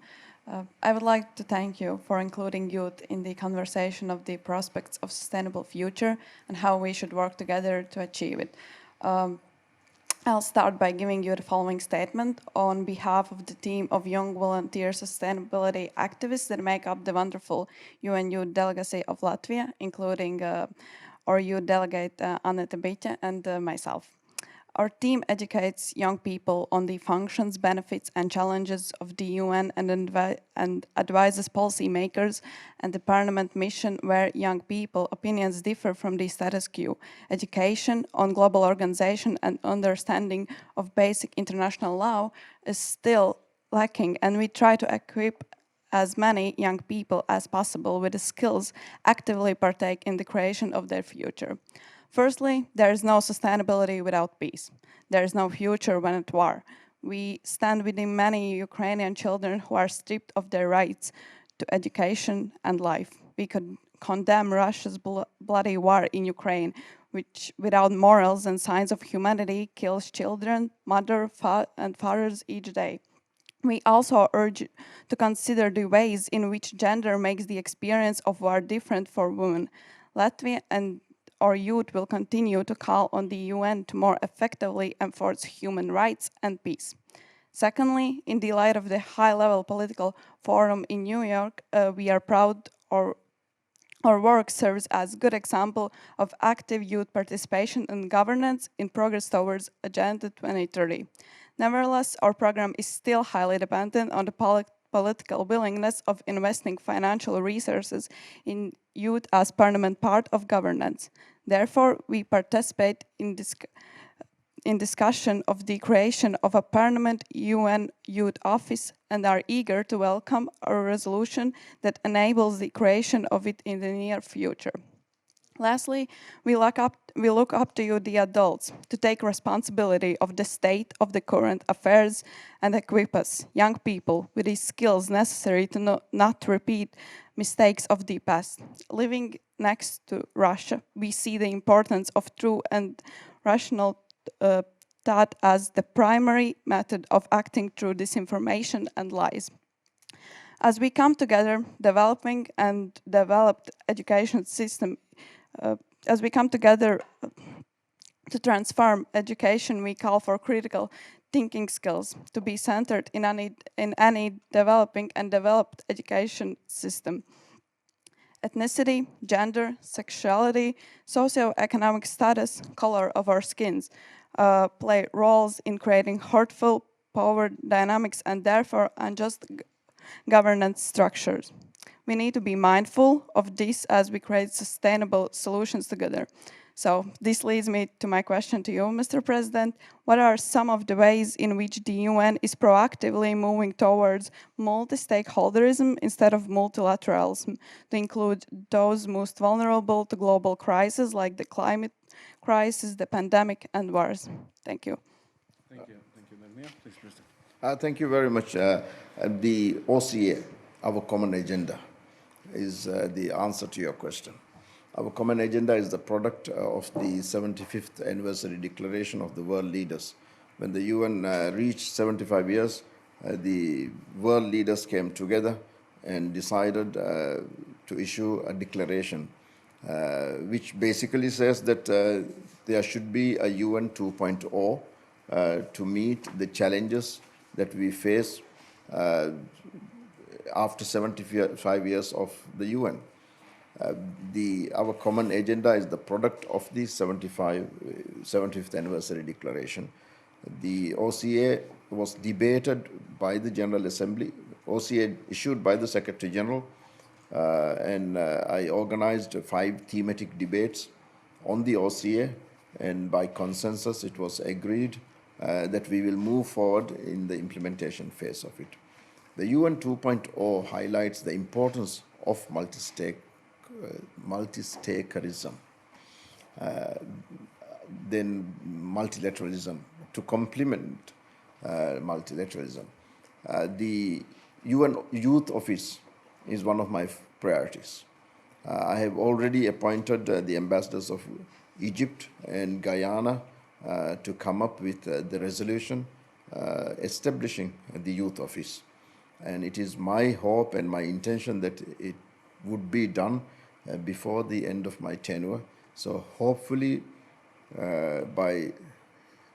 I would like to thank you for including youth in the conversation of the prospects of sustainable future and how we should work together to achieve it. I'll start by giving you the following statement on behalf of the team of young volunteer sustainability activists that make up the wonderful UN Youth Delegacy of Latvia, including our youth delegate Annette Bitte and myself. Our team educates young people on the functions, benefits, and challenges of the UN and advises policymakers and the Parliament mission where young people opinions differ from the status quo. Education on global organization and understanding of basic international law is still lacking, and we try to equip as many young people as possible with the skills actively partake in the creation of their future. Firstly, there is no sustainability without peace. There is no future when at war. We stand with the many Ukrainian children who are stripped of their rights to education and life. We could condemn Russia's bloody war in Ukraine, which without morals and signs of humanity kills children, mothers, and fathers each day. We also urge to consider the ways in which gender makes the experience of war different for women. Latvia and our youth will continue to call on the UN to more effectively enforce human rights and peace. Secondly, in the light of the high-level political forum in New York, we are proud our work serves as a good example of active youth participation and governance in progress towards Agenda 2030. Nevertheless, our program is still highly dependent on the political willingness of investing financial resources in youth as permanent part of governance. Therefore, we participate in discussion of the creation of a permanent UN Youth Office and are eager to welcome a resolution that enables the creation of it in the near future. Lastly, we look up to you, the adults, to take responsibility of the state of the current affairs and equip us, young people, with the skills necessary to not repeat mistakes of the past. Living next to Russia, we see the importance of true and rational thought as the primary method of acting through disinformation and lies. As we come together, developing and developed education system, as we come together to transform education, we call for critical thinking skills to be centered in any developing and developed education system. Ethnicity, gender, sexuality, socioeconomic status, color of our skins play roles in creating hurtful power dynamics and therefore unjust governance structures. We need to be mindful of this as we create sustainable solutions together. So this leads me to my question to you, Mr. President. What are some of the ways in which the UN is proactively moving towards multi-stakeholderism instead of multilateralism to include those most vulnerable to global crises like the climate crisis, the pandemic, and wars? Thank you. Thank you. Thank you, Dagny. Please, President. Thank you very much. The OCA, our common agenda, is the answer to your question. Our common agenda is the product of the 75th anniversary declaration of the world leaders. When the UN reached 75 years, the world leaders came together and decided to issue a declaration which basically says that there should be a UN 2.0 to meet the challenges that we face after 75 years of the UN. Our common agenda is the product of the 75th anniversary declaration. The OCA was debated by the General Assembly, OCA issued by the Secretary General, and I organized 5 thematic debates on the OCA, and by consensus it was agreed that we will move forward in the implementation phase of it. The UN 2.0 highlights the importance of multi-stakerism, then multilateralism to complement multilateralism. The UN Youth Office is one of my priorities. I have already appointed the ambassadors of Egypt and Guyana to come up with the resolution establishing the Youth Office. And it is my hope and my intention that it would be done before the end of my tenure. So hopefully by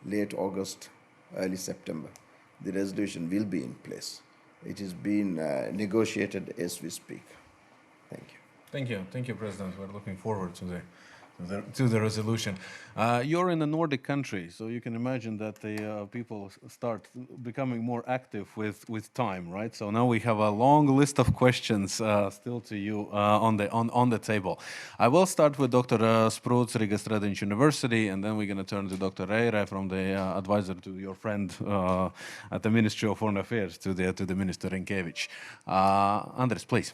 late August, early September, the resolution will be in place. It is being negotiated as we speak. Thank you. Thank you, President. We're looking forward to the resolution. You're in a Nordic country, so you can imagine that the people start becoming more active with time, right? So now we have a long list of questions still to you on the table. I will start with Dr. Spruts, Riga Stradiņš University, and then we're going to turn to Dr. Reire from the advisor to your friend at the Ministry of Foreign Affairs, to the Minister Rinkevich. Andres, please.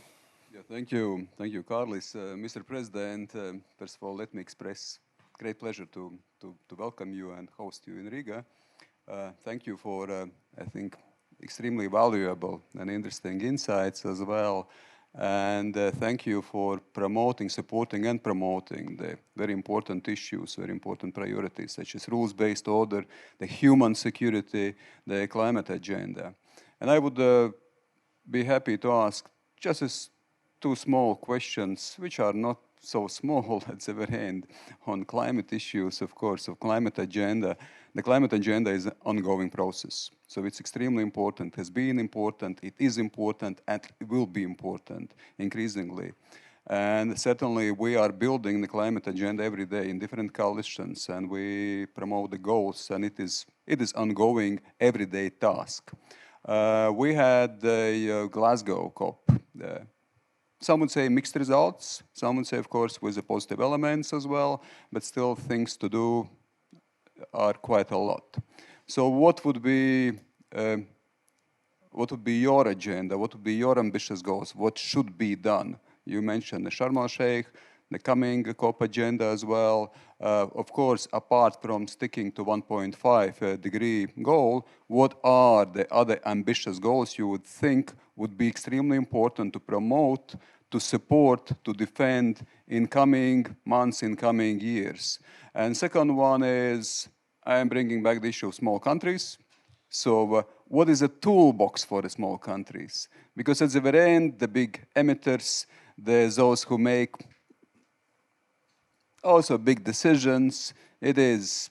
Thank you, Carlis. Mr. President, first of all, let me express great pleasure to welcome you and host you in Riga. Thank you for, I think, extremely valuable and interesting insights as well. And thank you for supporting and promoting the very important issues, very important priorities, such as rules-based order, the human security, the climate agenda. And I would be happy to ask just as 2 small questions, which are not so small at the very end, on climate issues, of course, of climate agenda. The climate agenda is an ongoing process. So it's extremely important, has been important, it is important, and it will be important increasingly. And certainly we are building the climate agenda every day in different coalitions, and we promote the goals, and it is ongoing everyday task. We had the Glasgow COP. Some would say mixed results. Some would say, of course, with the positive elements as well, but still things to do are quite a lot. So what would be your agenda? What would be your ambitious goals? What should be done? You mentioned the Sharm el-Sheikh, the coming COP agenda as well. Of course, apart from sticking to 1.5 degree goal, what are the other ambitious goals you would think would be extremely important to promote, to support, to defend in coming months, in coming years? And second one is, I am bringing back the issue of small countries. So what is a toolbox for the small countries? Because at the very end, the big emitters, there's those who make also big decisions. It is,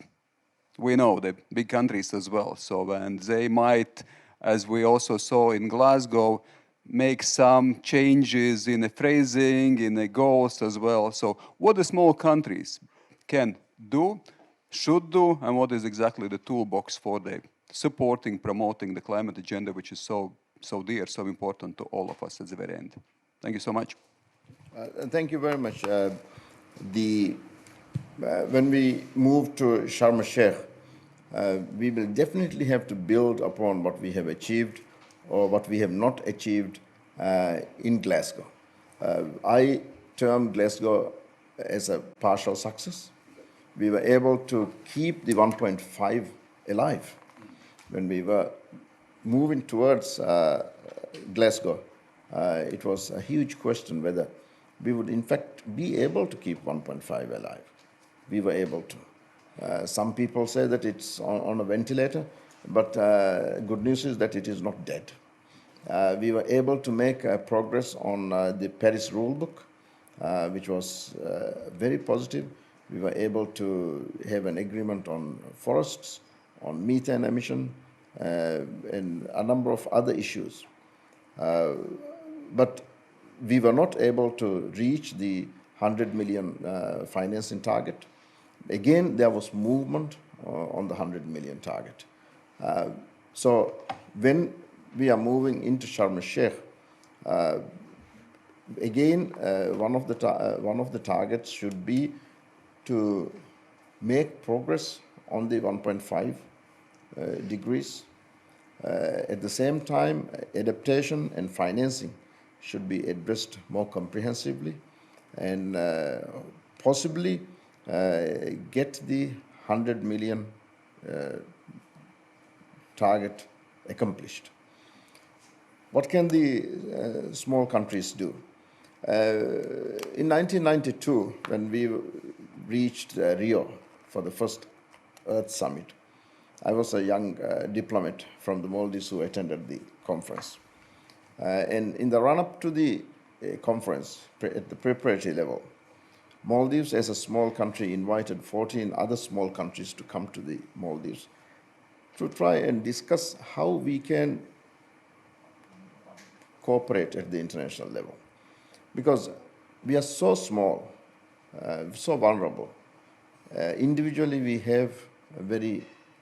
we know, the big countries as well. So, and they might, as we also saw in Glasgow, make some changes in the phrasing, in the goals as well. So what the small countries can do, should do, and what is exactly the toolbox for the supporting, promoting the climate agenda, which is so dear, so important to all of us at the very end. Thank you so much. Thank you very much. When we move to Sharm el-Sheikh, we will definitely have to build upon what we have achieved or what we have not achieved in Glasgow. I term Glasgow as a partial success. We were able to keep the 1.5 alive. When we were moving towards Glasgow, it was a huge question whether we would in fact be able to keep 1.5 alive. We were able to. Some people say that it's on a ventilator, but good news is that it is not dead. We were able to make progress on the Paris rulebook, which was very positive. We were able to have an agreement on forests, on methane emission, and a number of other issues. But we were not able to reach the 100 million financing target. Again, there was movement on the 100 million target. So when we are moving into Sharm el-Sheikh, again, one of the targets should be to make progress on the 1.5 degrees. At the same time, adaptation and financing should be addressed more comprehensively, and possibly get the 100 million target accomplished. What can the small countries do? In 1992, when we reached Rio for the first Earth Summit, I was a young diplomat from the Maldives who attended the conference. And in the run-up to the conference, at the preparatory level, Maldives, as a small country, invited 14 other small countries to come to the Maldives to try and discuss how we can cooperate at the international level. Because we are so small, so vulnerable. Individually, we have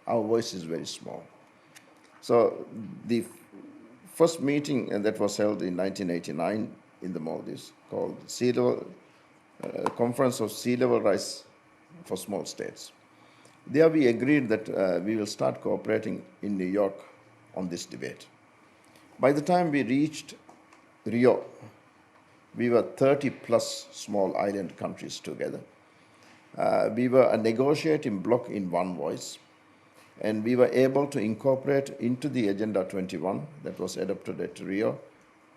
our voice is very small. So the first meeting that was held in 1989 in the Maldives, called Conference of Sea Level Rise for Small States. There we agreed that we will start cooperating in New York on this debate. By the time we reached Rio, we were 30 plus small island countries together. We were a negotiating bloc in one voice, and we were able to incorporate into the Agenda 21 that was adopted at Rio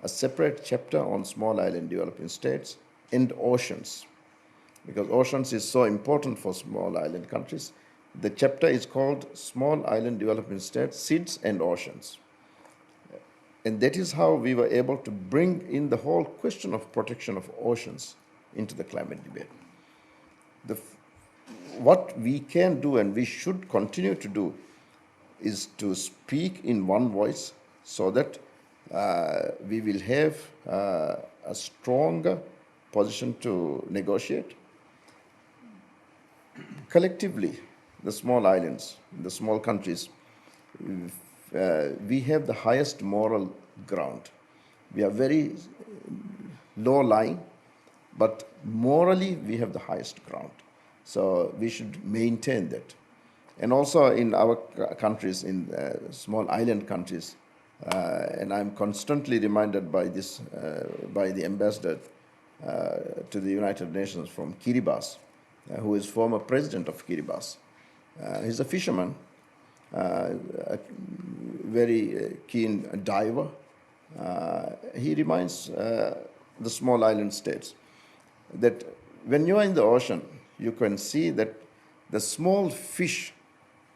a separate chapter on small island developing states and oceans, because oceans is so important for small island countries. The chapter is called Small Island Developing States, SIDS and Oceans. And that is how we were able to bring in the whole question of protection of oceans into the climate debate. What we can do and we should continue to do is to speak in one voice so that we will have a stronger position to negotiate. Collectively, the small islands, the small countries, we have the highest moral ground. We are very low lying, but morally we have the highest ground. So we should maintain that. And also in our countries, in small island countries, and I'm constantly reminded by this, by the ambassador to the United Nations from Kiribati, who is former president of Kiribati. He's a fisherman, a very keen diver. He reminds the small island states that when you are in the ocean, you can see that the small fish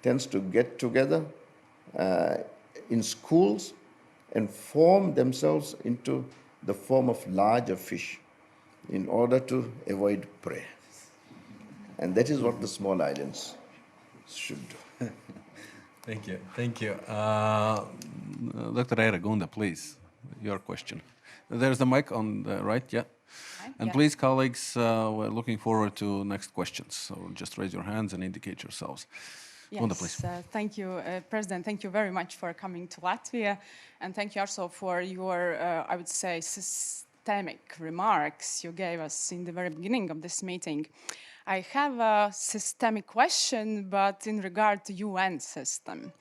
tends to get together in schools and form themselves into the form of larger fish in order to avoid prey. And that is what the small islands should do. Thank you. Thank you. Dr. Eira Gunda, please, your question. There's the mic on the right, yeah. And please, colleagues, we're looking forward to next questions. So just raise your hands and indicate yourselves. Gunda, please. Thank you, President. Thank you very much for coming to Latvia. And thank you also for your, I would say, systemic remarks you gave us in the very beginning of this meeting. I have a systemic question, but in regard to UN system.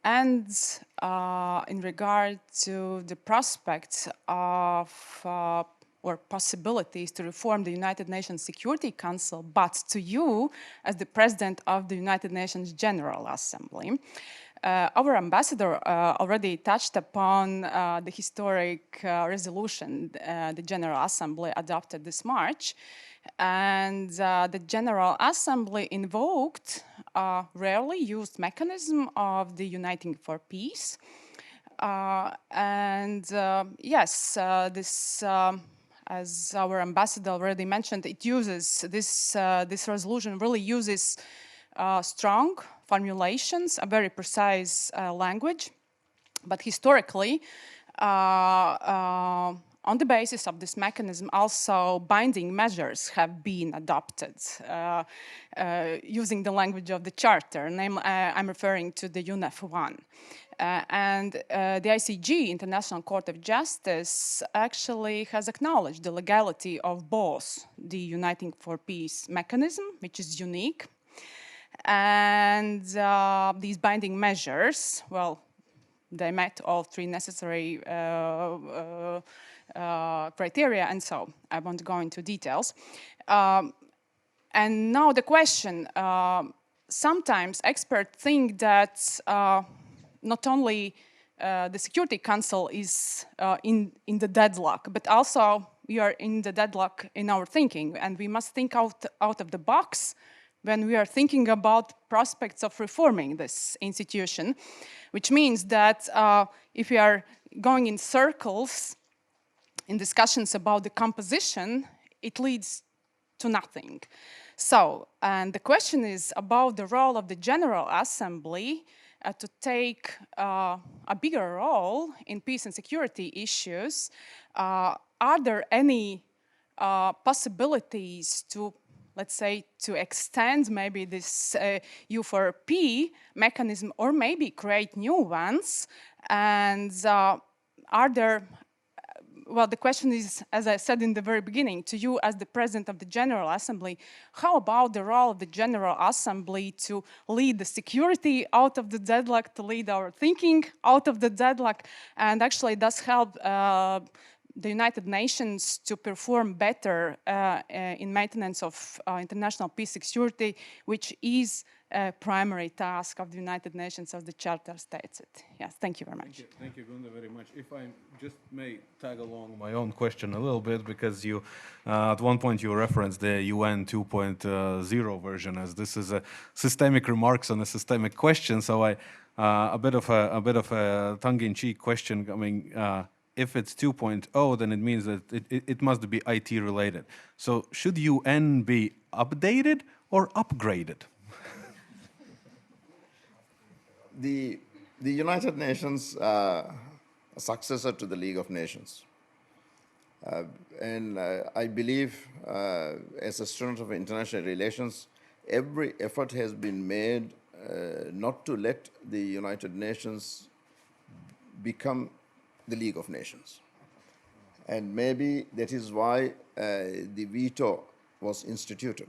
And in regard to the prospects of or possibilities to reform the United Nations Security Council, but to you as the President of the United Nations General Assembly. Our ambassador already touched upon the historic resolution the General Assembly adopted this March. And the General Assembly invoked a rarely used mechanism of the Uniting for Peace. Yes, this, as our ambassador already mentioned, it uses this resolution really uses strong formulations, a very precise language, but historically, on the basis of this mechanism, also binding measures have been adopted using the language of the Charter. I'm referring to the UNEF 1. And the ICJ, International Court of Justice, actually has acknowledged the legality of both the Uniting for Peace mechanism, which is unique, and these binding measures, well, they met all three necessary criteria, and so I won't go into details. And now the question, sometimes experts think that not only the Security Council is in the deadlock, but also we are in the deadlock in our thinking, and we must think out of the box when we are thinking about prospects of reforming this institution, which means that if we are going in circles in discussions about the composition, it leads to nothing. So, and the question is about the role of the General Assembly to take a bigger role in peace and security issues. Are there any possibilities to, let's say, to extend maybe this U4P mechanism, or maybe create new ones? And are there, well, the question is, as I said in the very beginning, to you as the President of the General Assembly, how about the role of the General Assembly to lead the security out of the deadlock, to lead our thinking out of the deadlock, and actually does help the United Nations to perform better in maintenance of international peace and security, which is a primary task of the United Nations as the Charter states it. Yes, thank you very much. Thank you, Gunda, very much. If I just may tag along my own question a little bit, because you, at one point you referenced the UN 2.0 version as this is a systemic remarks on a systemic question. So a bit of a tongue-in-cheek question. I mean, if it's 2.0, then it means that it must be IT related. So should UN be updated or upgraded? The United Nations a successor to the League of Nations. And I believe, as a student of international relations, every effort has been made not to let the United Nations become the League of Nations. And maybe that is why the veto was instituted.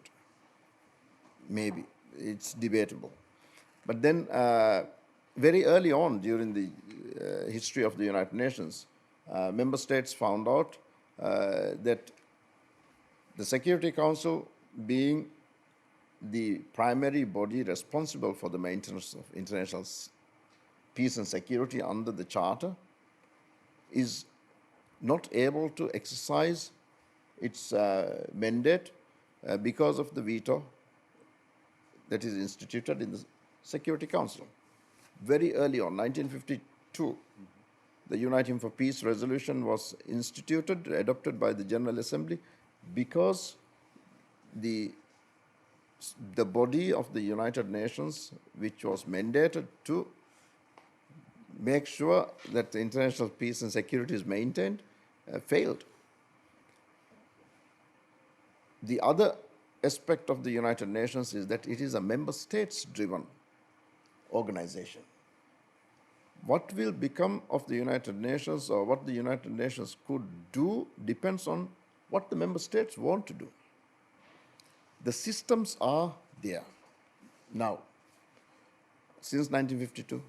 Maybe. It's debatable. But then, very early on during the history of the United Nations, member states found out that the Security Council, being the primary body responsible for the maintenance of international peace and security under the Charter, is not able to exercise its mandate because of the veto that is instituted in the Security Council. Very early on, 1952, the Uniting for Peace resolution was instituted, adopted by the General Assembly, because the body of the United Nations, which was mandated to make sure that the international peace and security is maintained, failed. The other aspect of the United Nations is that it is a member states-driven organization. What will become of the United Nations, or what the United Nations could do, depends on what the member states want to do. The systems are there now, since 1952.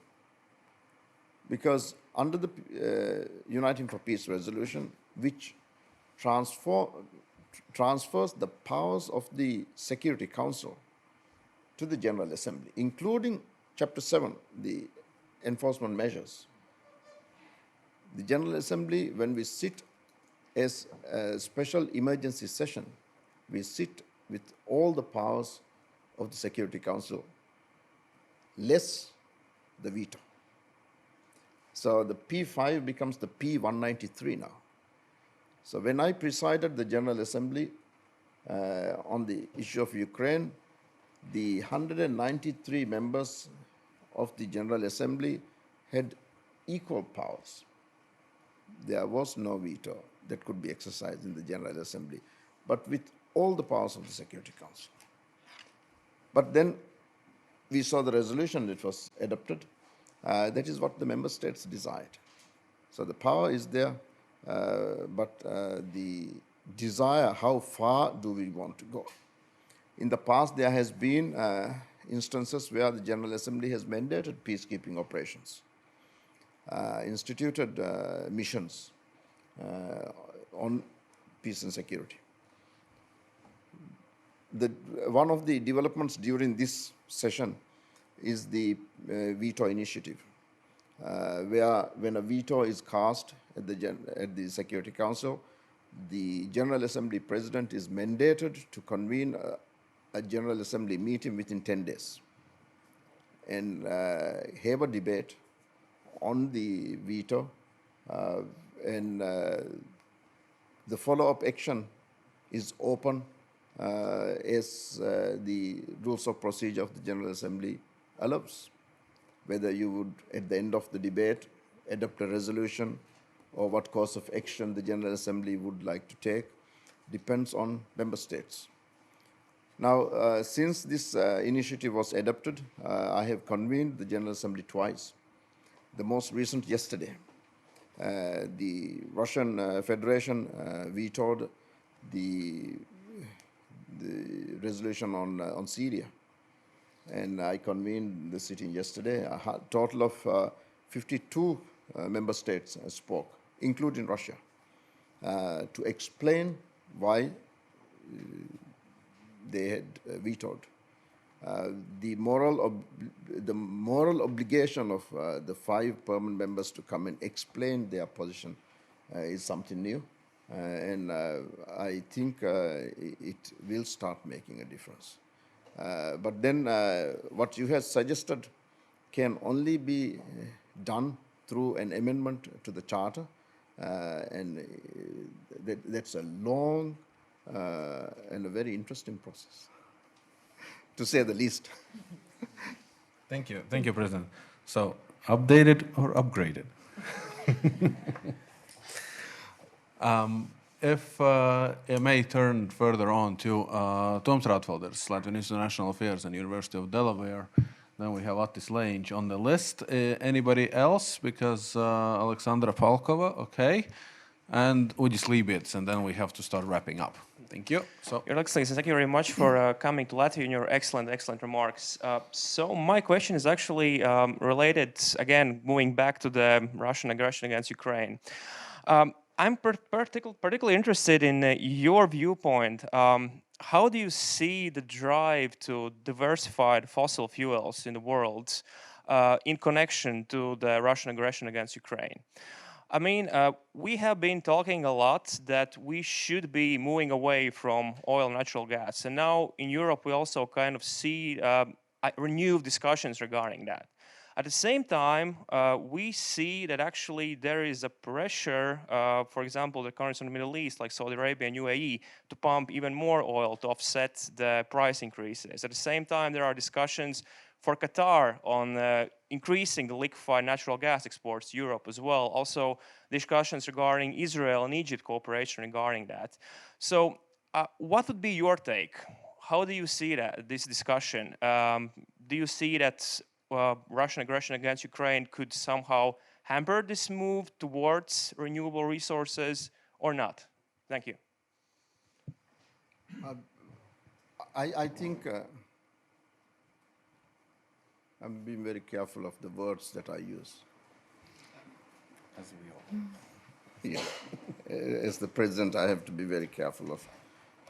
Because under the Uniting for Peace resolution, which transfers the powers of the Security Council to the General Assembly, including Chapter 7, the enforcement measures. The General Assembly, when we sit as a special emergency session, we sit with all the powers of the Security Council, less the veto. So the P5 becomes the P193 now. So when I presided the General Assembly on the issue of Ukraine, the 193 members of the General Assembly had equal powers. There was no veto that could be exercised in the General Assembly, but with all the powers of the Security Council. But then we saw the resolution that was adopted. That is what the member states desired. So the power is there, but the desire, how far do we want to go? In the past, there has been instances where the General Assembly has mandated peacekeeping operations, instituted missions on peace and security. One of the developments during this session is the Veto Initiative, where when a veto is cast at the Security Council, the General Assembly President is mandated to convene a General Assembly meeting within 10 days and have a debate on the veto, and the follow-up action is open as the rules of procedure of the General Assembly allows. Whether you would, at the end of the debate, adopt a resolution or what course of action the General Assembly would like to take depends on member states. Now, since this initiative was adopted, I have convened the General Assembly twice. The most recent yesterday. The Russian Federation vetoed the resolution on Syria. And I convened the sitting yesterday. A total of 52 member states spoke, including Russia, to explain why they had vetoed. The moral obligation of the 5 permanent members to come and explain their position is something new. And I think it will start making a difference. But then what you have suggested can only be done through an amendment to the Charter. And that's a long and a very interesting process, to say the least. Thank you, President. So, updated or upgraded? If I may turn further on to Toms Ratvelders, Latvian International Affairs and University of Delaware, then we have Attis Lēņš on the list. Anybody else? Because Alexandra Palkova, okay, and Uģis Lībijams, and then we have to start wrapping up. Thank you. So, Your Excellency, thank you very much for coming to Latvia and your excellent remarks. So my question is actually related, again, moving back to the Russian aggression against Ukraine. I'm particularly interested in your viewpoint. How do you see the drive to diversified fossil fuels in the world in connection to the Russian aggression against Ukraine? I mean, we have been talking a lot that we should be moving away from oil and natural gas. And now in Europe, we also kind of see renewed discussions regarding that. At the same time, we see that actually there is a pressure, for example, the countries in the Middle East, like Saudi Arabia and UAE, to pump even more oil to offset the price increases. At the same time, there are discussions for Qatar on increasing the liquefied natural gas exports to Europe as well. Also, discussions regarding Israel and Egypt cooperation regarding that. So, what would be your take? How do you see this discussion? Do you see that Russian aggression against Ukraine could somehow hamper this move towards renewable resources or not? Thank you. I think I'm being very careful of the words that I use. as we all. Yeah. As the president, I have to be very careful of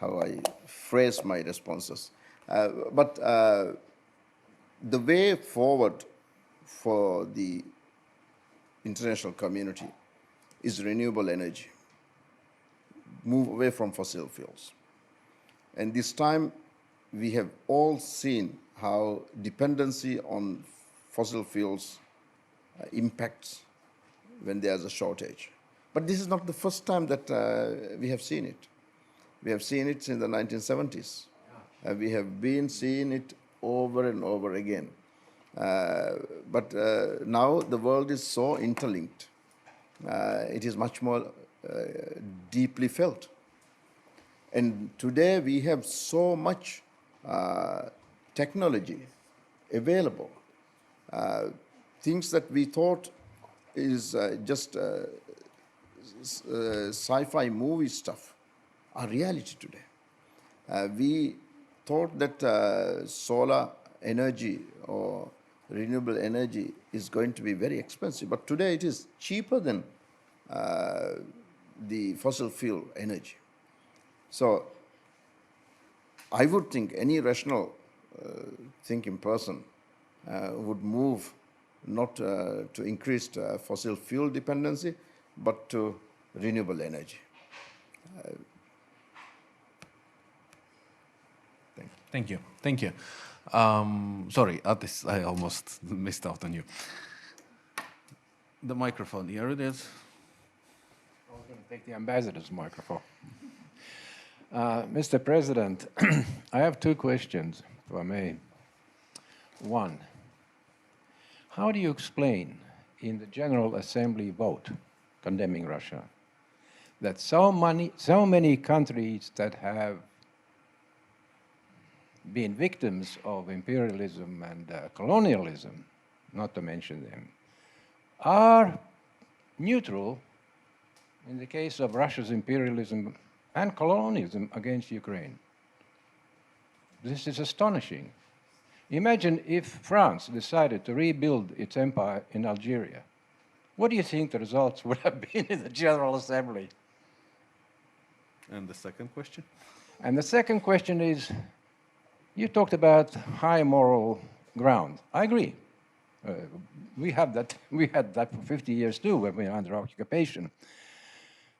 how I phrase my responses. But the way forward for the international community is renewable energy. Move away from fossil fuels. And this time, we have all seen how dependency on fossil fuels impacts when there's a shortage. But this is not the first time that we have seen it. We have seen it in the 1970s. We have been seeing it over and over again. But now the world is so interlinked. It is much more deeply felt. And today we have so much technology available. Things that we thought is just sci-fi movie stuff are reality today. We thought that solar energy or renewable energy is going to be very expensive, but today it is cheaper than the fossil fuel energy. So I would think any rational thinking person would move not to increased fossil fuel dependency, but to renewable energy. Thank you. Thank you. Sorry, Atis, I almost missed out on you. The microphone, here it is. I was going to take the ambassador's microphone. Mr. President, I have two questions, if I may. One, how do you explain in the General Assembly vote condemning Russia that so many countries that have been victims of imperialism and colonialism, not to mention them, are neutral in the case of Russia's imperialism and colonialism against Ukraine? This is astonishing. Imagine if France decided to rebuild its empire in Algeria. What do you think the results would have been in the General Assembly? And the second question? And the second question is, you talked about high moral ground. I agree. We had that for 50 years too when we were under occupation.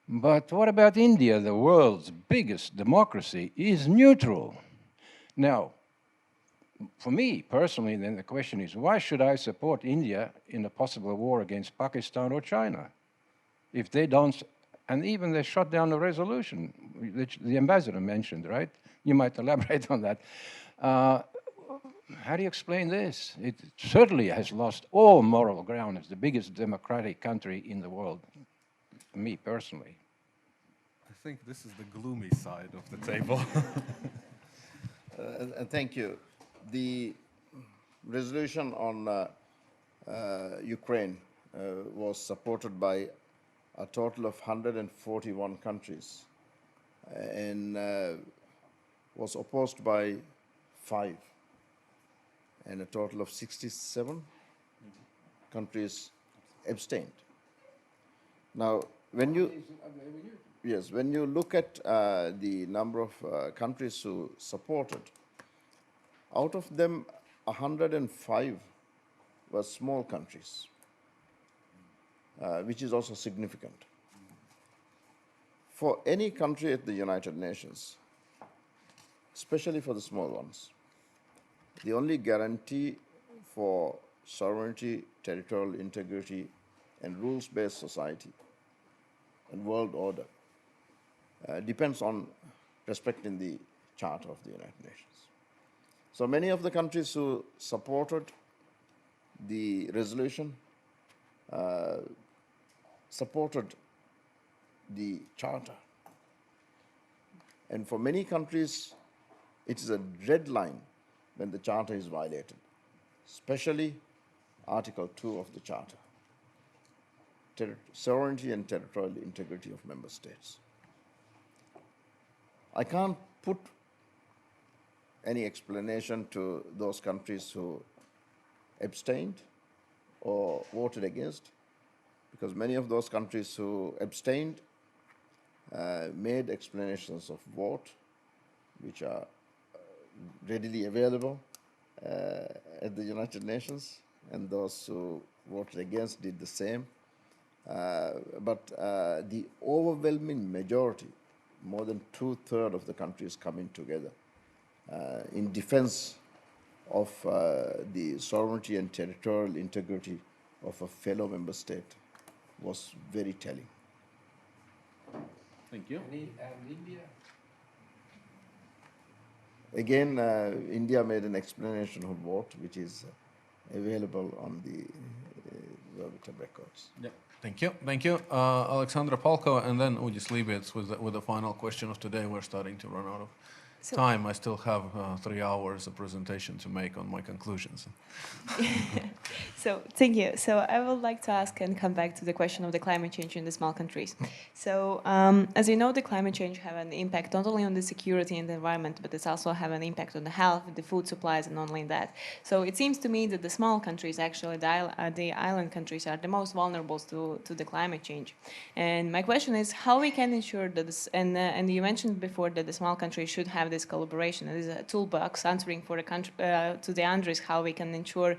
But what about India, the world's biggest democracy, is neutral? Now, for me personally, then the question is, why should I support India in a possible war against Pakistan or China? If they don't, and even they shut down the resolution, which the ambassador mentioned, right? You might elaborate on that. How do you explain this? It certainly has lost all moral ground as the biggest democratic country in the world, me personally. I think this is the gloomy side of the table. Thank you. The resolution on Ukraine was supported by a total of 141 countries and was opposed by 5, and a total of 67 countries abstained. Now, when you look at the number of countries who supported, out of them, 105 were small countries, which is also significant. For any country at the United Nations, especially for the small ones, the only guarantee for sovereignty, territorial integrity, and rules-based society and world order depends on respecting the Charter of the United Nations. So many of the countries who supported the resolution supported the Charter. And for many countries, it is a red line when the Charter is violated, especially Article 2 of the Charter, sovereignty and territorial integrity of member states. I can't put any explanation to those countries who abstained or voted against, because many of those countries who abstained made explanations of vote, which are readily available at the United Nations, and those who voted against did the same. But the overwhelming majority, more than 2/3 of the country, is coming together in defense of the sovereignty and territorial integrity of a fellow member state was very telling. Thank you. And India? Again, India made an explanation of vote, which is available on the verbatim records. Yeah. Thank you. Thank you. Alexandra Palko and then Udis Libets with the final question of today. We're starting to run out of time. I still have 3 hours of presentation to make on my conclusions. So thank you. So I would like to ask and come back to the question of the climate change in the small countries. So as you know, the climate change have an impact not only on the security and the environment, but it's also have an impact on the health, the food supplies, and not only that. So it seems to me that the small countries, actually the island countries, are the most vulnerable to the climate change. And my question is how we can ensure that this, and you mentioned before that the small countries should have this collaboration. It is a toolbox answering for the country, to the Andres, how we can ensure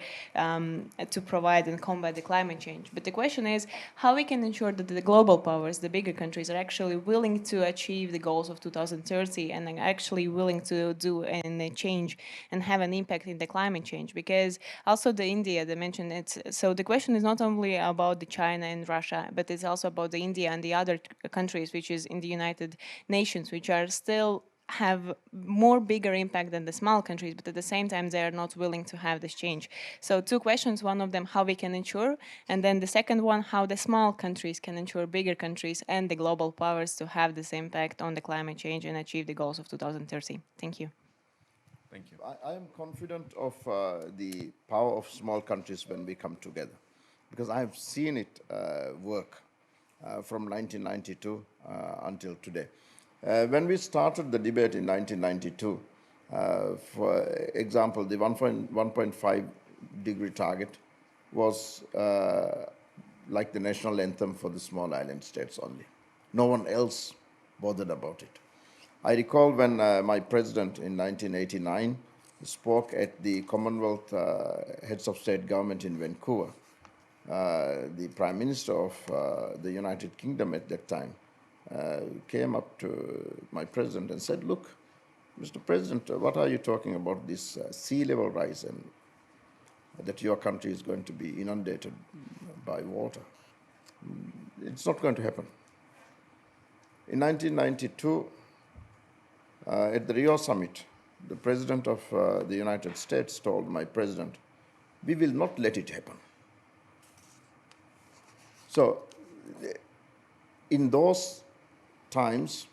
to provide and combat the climate change. But the question is how we can ensure that the global powers, the bigger countries, are actually willing to achieve the goals of 2030 and are actually willing to do a change and have an impact in the climate change. Because also the India, they mentioned it. So the question is not only about the China and Russia, but it's also about the India and the other countries, which is in the United Nations, which are still have more bigger impact than the small countries, but at the same time they are not willing to have this change. So 2 questions, one of them how we can ensure, and then the second one how the small countries can ensure bigger countries and the global powers to have this impact on the climate change and achieve the goals of 2030. Thank you. Thank you. I am confident of the power of small countries when we come together, because I have seen it work from 1992 until today. When we started the debate in 1992, for example, the 1.5 degree target was like the national anthem for the small island states only. No one else bothered about it. I recall when my president in 1989 spoke at the Commonwealth Heads of State Government in Vancouver, the Prime Minister of the United Kingdom at that time came up to my president and said, look, Mr. President, what are you talking about this sea level rise and that your country is going to be inundated by water? It's not going to happen. In 1992, at the Rio summit, the President of the United States told my president, we will not let it happen. So in those times,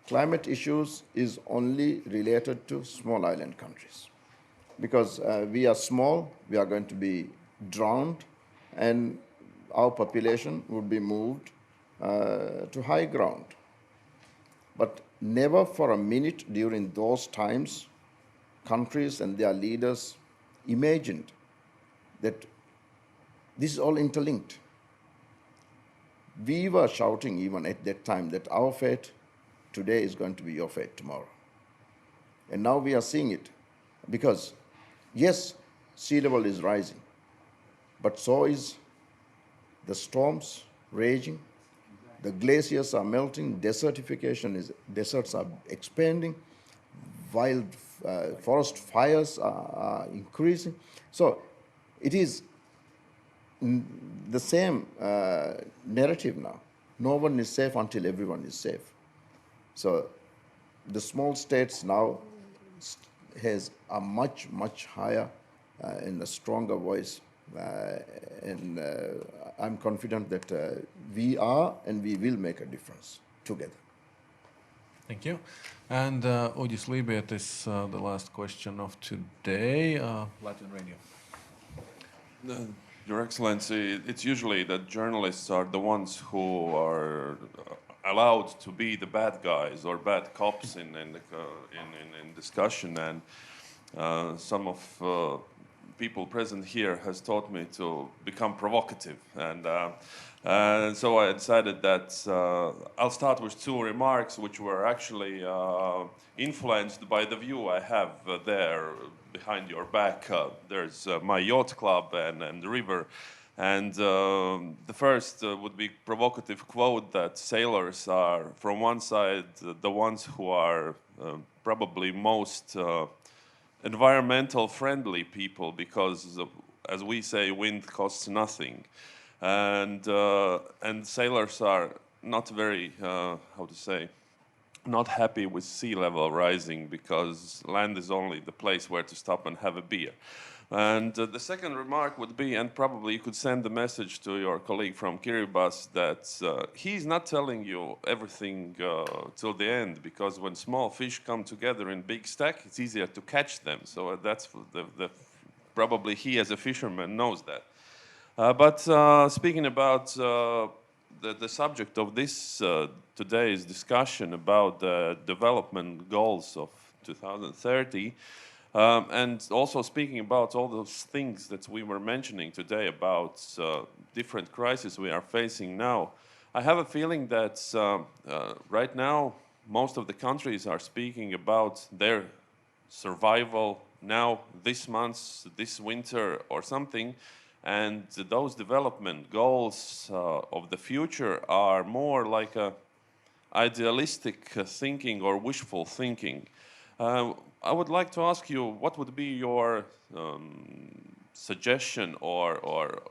climate issues is only related to small island countries. Because we are small, we are going to be drowned, and our population would be moved to high ground. But never for a minute during those times, countries and their leaders imagined that this is all interlinked. We were shouting even at that time that our fate today is going to be your fate tomorrow. And now we are seeing it because, yes, sea level is rising, but so is the storms raging, the glaciers are melting, deserts are expanding, wild forest fires are increasing. So it is the same narrative now. No one is safe until everyone is safe. So the small states now has a much, much higher and a stronger voice. And I'm confident that we are and we will make a difference together. Thank you. And Udis Libet is the last question of today. Latvian Radio. Your Excellency, it's usually that journalists are the ones who are allowed to be the bad guys or bad cops in discussion, and some of people present here has taught me to become provocative. And So I decided that I'll start with two remarks which were actually influenced by the view I have there behind your back. There's my yacht club and the river. And the first would be provocative quote that sailors are, from one side, the ones who are probably most environmental friendly people because, as we say, wind costs nothing. And sailors are not very, how to say, not happy with sea level rising because land is only the place where to stop and have a beer. And the second remark would be, and probably you could send the message to your colleague from Kiribati that he's not telling you everything till the end, because when small fish come together in big stack, it's easier to catch them. So that's probably he as a fisherman knows that. But speaking about the subject of this today's discussion about the development goals of 2030, and also speaking about all those things that we were mentioning today about different crises we are facing now, I have a feeling that right now most of the countries are speaking about their survival now, this month, this winter or something, and those development goals of the future are more like a idealistic thinking or wishful thinking. I would like to ask you, what would be your suggestion or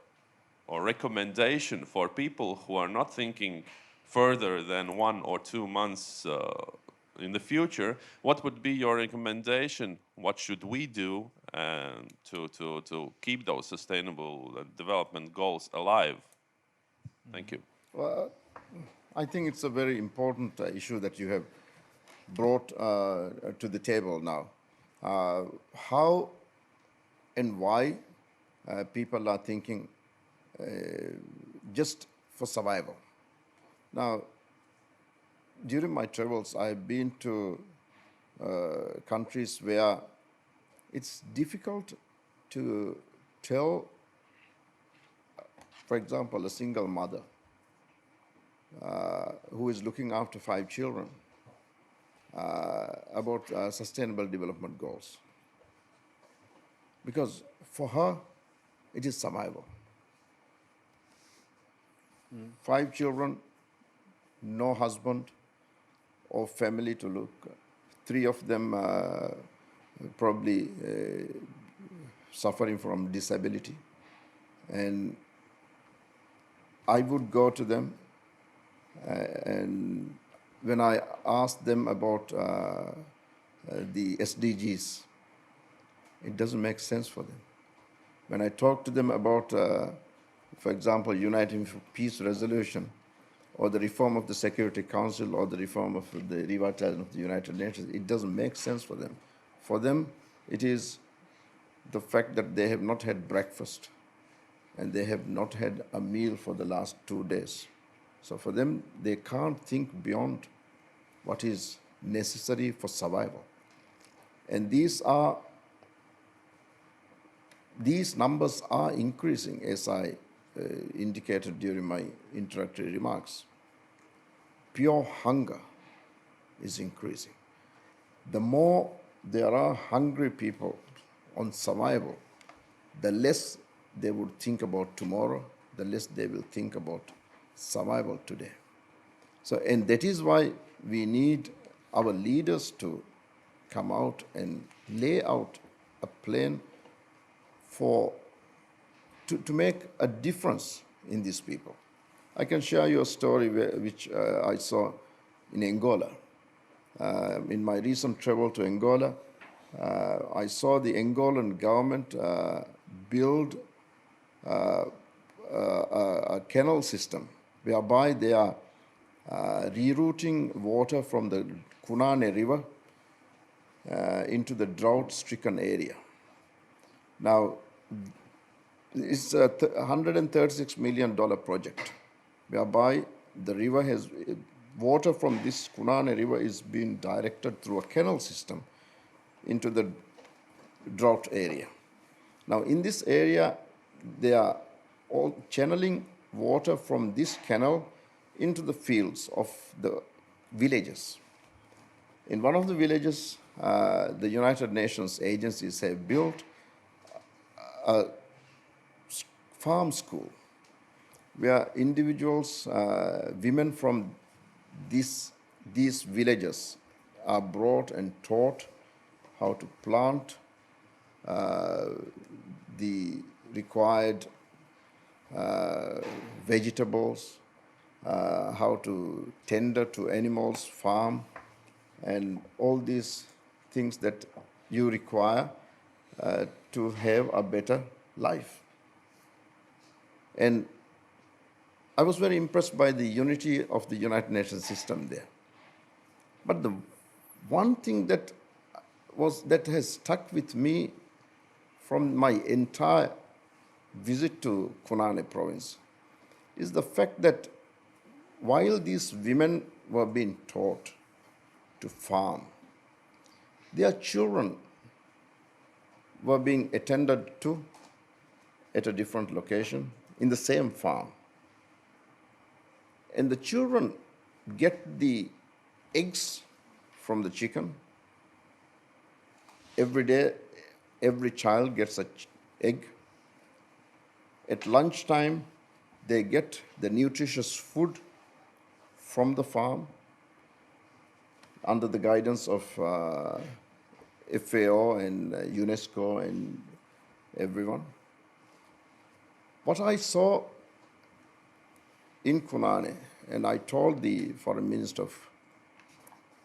recommendation for people who are not thinking further than 1 or 2 months in the future? What would be your recommendation? What should we do to keep those sustainable development goals alive? Thank you. Well, I think it's a very important issue that you have brought to the table now. How and why people are thinking just for survival. Now, during my travels, I've been to countries where it's difficult to tell, for example, a single mother who is looking after 5 children about sustainable development goals. Because for her, it is survival. 5 children, no husband or family to look. 3 of them probably suffering from disability. And I would go to them and when I asked them about the SDGs, it doesn't make sense for them. When I talk to them about, for example, United Peace Resolution, or the reform of the Security Council, or the reform of the revitalization of the United Nations, it doesn't make sense for them. For them, it is the fact that they have not had breakfast and they have not had a meal for the last 2 days. So for them, they can't think beyond what is necessary for survival. And these numbers are increasing, as I indicated during my introductory remarks. Pure hunger is increasing. The more there are hungry people on survival, the less they would think about tomorrow, the less they will think about survival today. So, and that is why we need our leaders to come out and lay out a plan to make a difference in these people. I can share you a story which I saw in Angola. In my recent travel to Angola, I saw the Angolan government build a canal system whereby they are rerouting water from the Kunane River into the drought-stricken area. Now, it's a $136 million project, whereby the river has, water from this Kunane River is being directed through a canal system into the drought area. Now, in this area, they are all channeling water from this canal into the fields of the villages. In one of the villages, the United Nations agencies have built a farm school where individuals, women from these villages are brought and taught how to plant the required vegetables, how to tender to animals, farm, and all these things that you require to have a better life. And I was very impressed by the unity of the United Nations system there. But the one thing that has stuck with me from my entire visit to Kunane province is the fact that while these women were being taught to farm, their children were being attended to at a different location in the same farm. And the children get the eggs from the chicken. Every day, every child gets an egg. At lunchtime, they get the nutritious food from the farm under the guidance of FAO and UNESCO and everyone. What I saw in Kunane, and I told the Foreign Minister of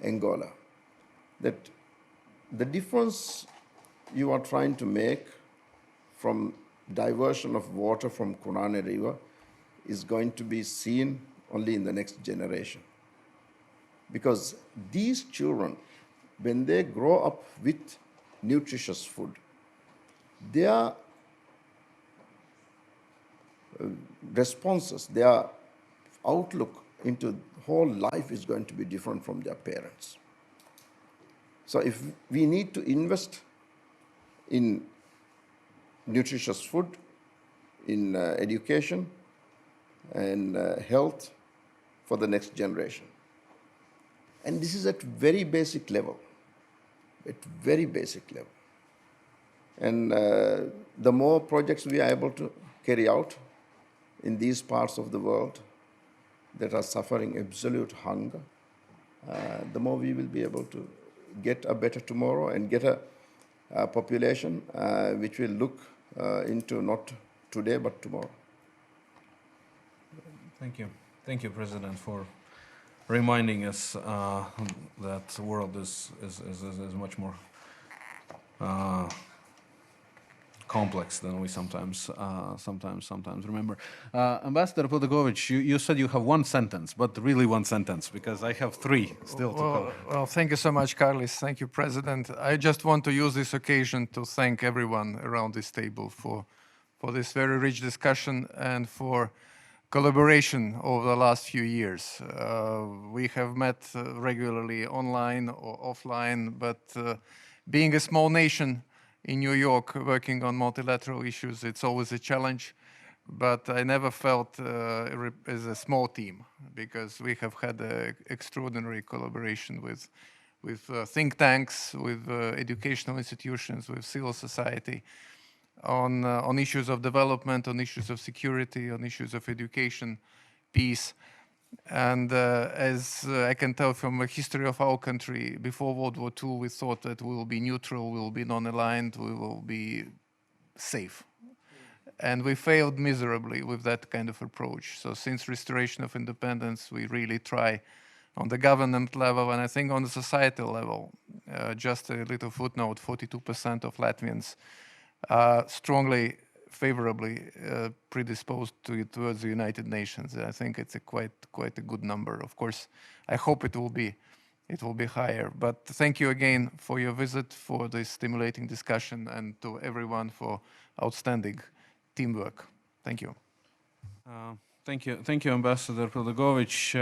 Angola, that the difference you are trying to make from diversion of water from Kunane River is going to be seen only in the next generation. Because these children, when they grow up with nutritious food, their responses, their outlook into whole life is going to be different from their parents. So if we need to invest in nutritious food, in education, and health for the next generation. And this is at very basic level, And the more projects we are able to carry out in these parts of the world that are suffering absolute hunger, the more we will be able to get a better tomorrow and get a population which will look into not today but tomorrow. Thank you. Thank you, President, for reminding us that the world is much more complex than we sometimes remember. Ambassador Podagovich, you said you have one sentence, but really one sentence, because I have three still to cover. Well, thank you so much, Carlos. Thank you, President. I just want to use this occasion to thank everyone around this table for this very rich discussion and for collaboration over the last few years. We have met regularly online or offline, but being a small nation in New York working on multilateral issues, it's always a challenge. But I never felt as a small team, because we have had extraordinary collaboration with think tanks, with educational institutions, with civil society, on issues of development, on issues of security, on issues of education, peace. And as I can tell from the history of our country, before World War II, we thought that we will be neutral, we will be non-aligned, we will be safe. And we failed miserably with that kind of approach. So since restoration of independence, we really try on the government level, and I think on the societal level. Just a little footnote, 42% of Latvians are strongly, favorably predisposed towards the United Nations. I think it's quite a good number. Of course, I hope it will be higher. But thank you again for your visit, for this stimulating discussion, and to everyone for outstanding teamwork. Thank you. Thank you, Ambassador Podagovich.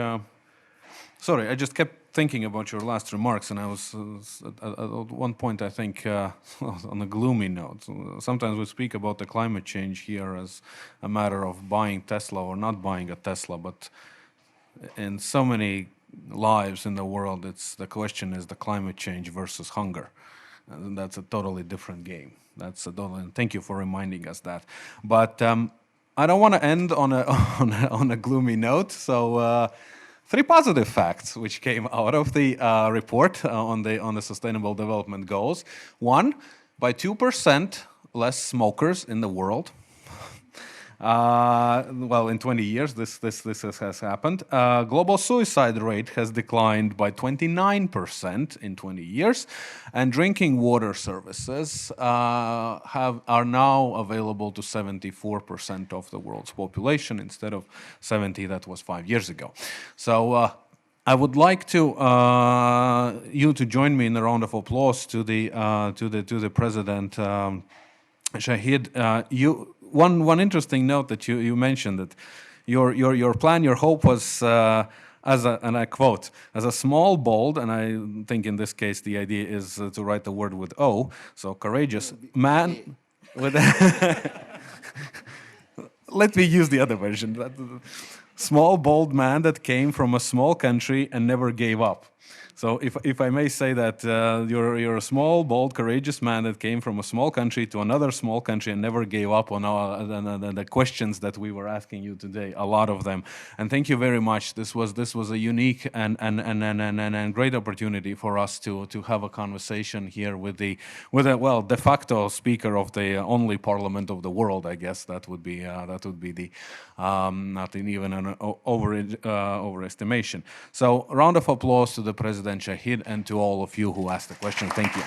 Sorry, I just kept thinking about your last remarks, and I was at one point, I think, on a gloomy note. Sometimes we speak about the climate change here as a matter of buying Tesla or not buying a Tesla, but in so many lives in the world, the question is the climate change versus hunger. And that's a totally different game. And thank you for reminding us that. But I don't want to end on a gloomy note, so 3 positive facts which came out of the report on the Sustainable Development Goals. 1, by 2% less smokers in the world. Well, in 20 years, this has happened. Global suicide rate has declined by 29% in 20 years, and drinking water services are now available to 74% of the world's population instead of 70 that was 5 years ago. So I would like to you to join me in a round of applause to the President Shahid. One interesting note that you mentioned, that your plan, your hope was, and I quote, as a small, bold, and I think in this case the idea is to write the word with O, so courageous man with. Let me use the other version. Small, bold man that came from a small country and never gave up. So if I may say that you're a small, bold, courageous man that came from a small country to another small country and never gave up on the questions that we were asking you today, a lot of them. And thank you very much. This was a unique and great opportunity for us to have a conversation here with a well, de facto speaker of the only parliament of the world. I guess that would be the not even an overestimation. So round of applause to the President Shahid and to all of you who asked the question. Thank you.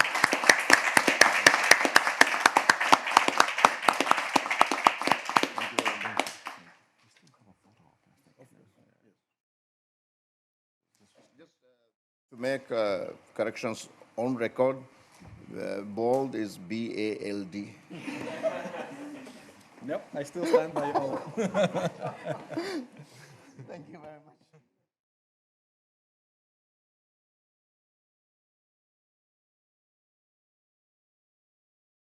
To make corrections on record, bold is B-A-L-D. Yep, I still stand by all. Thank you very much.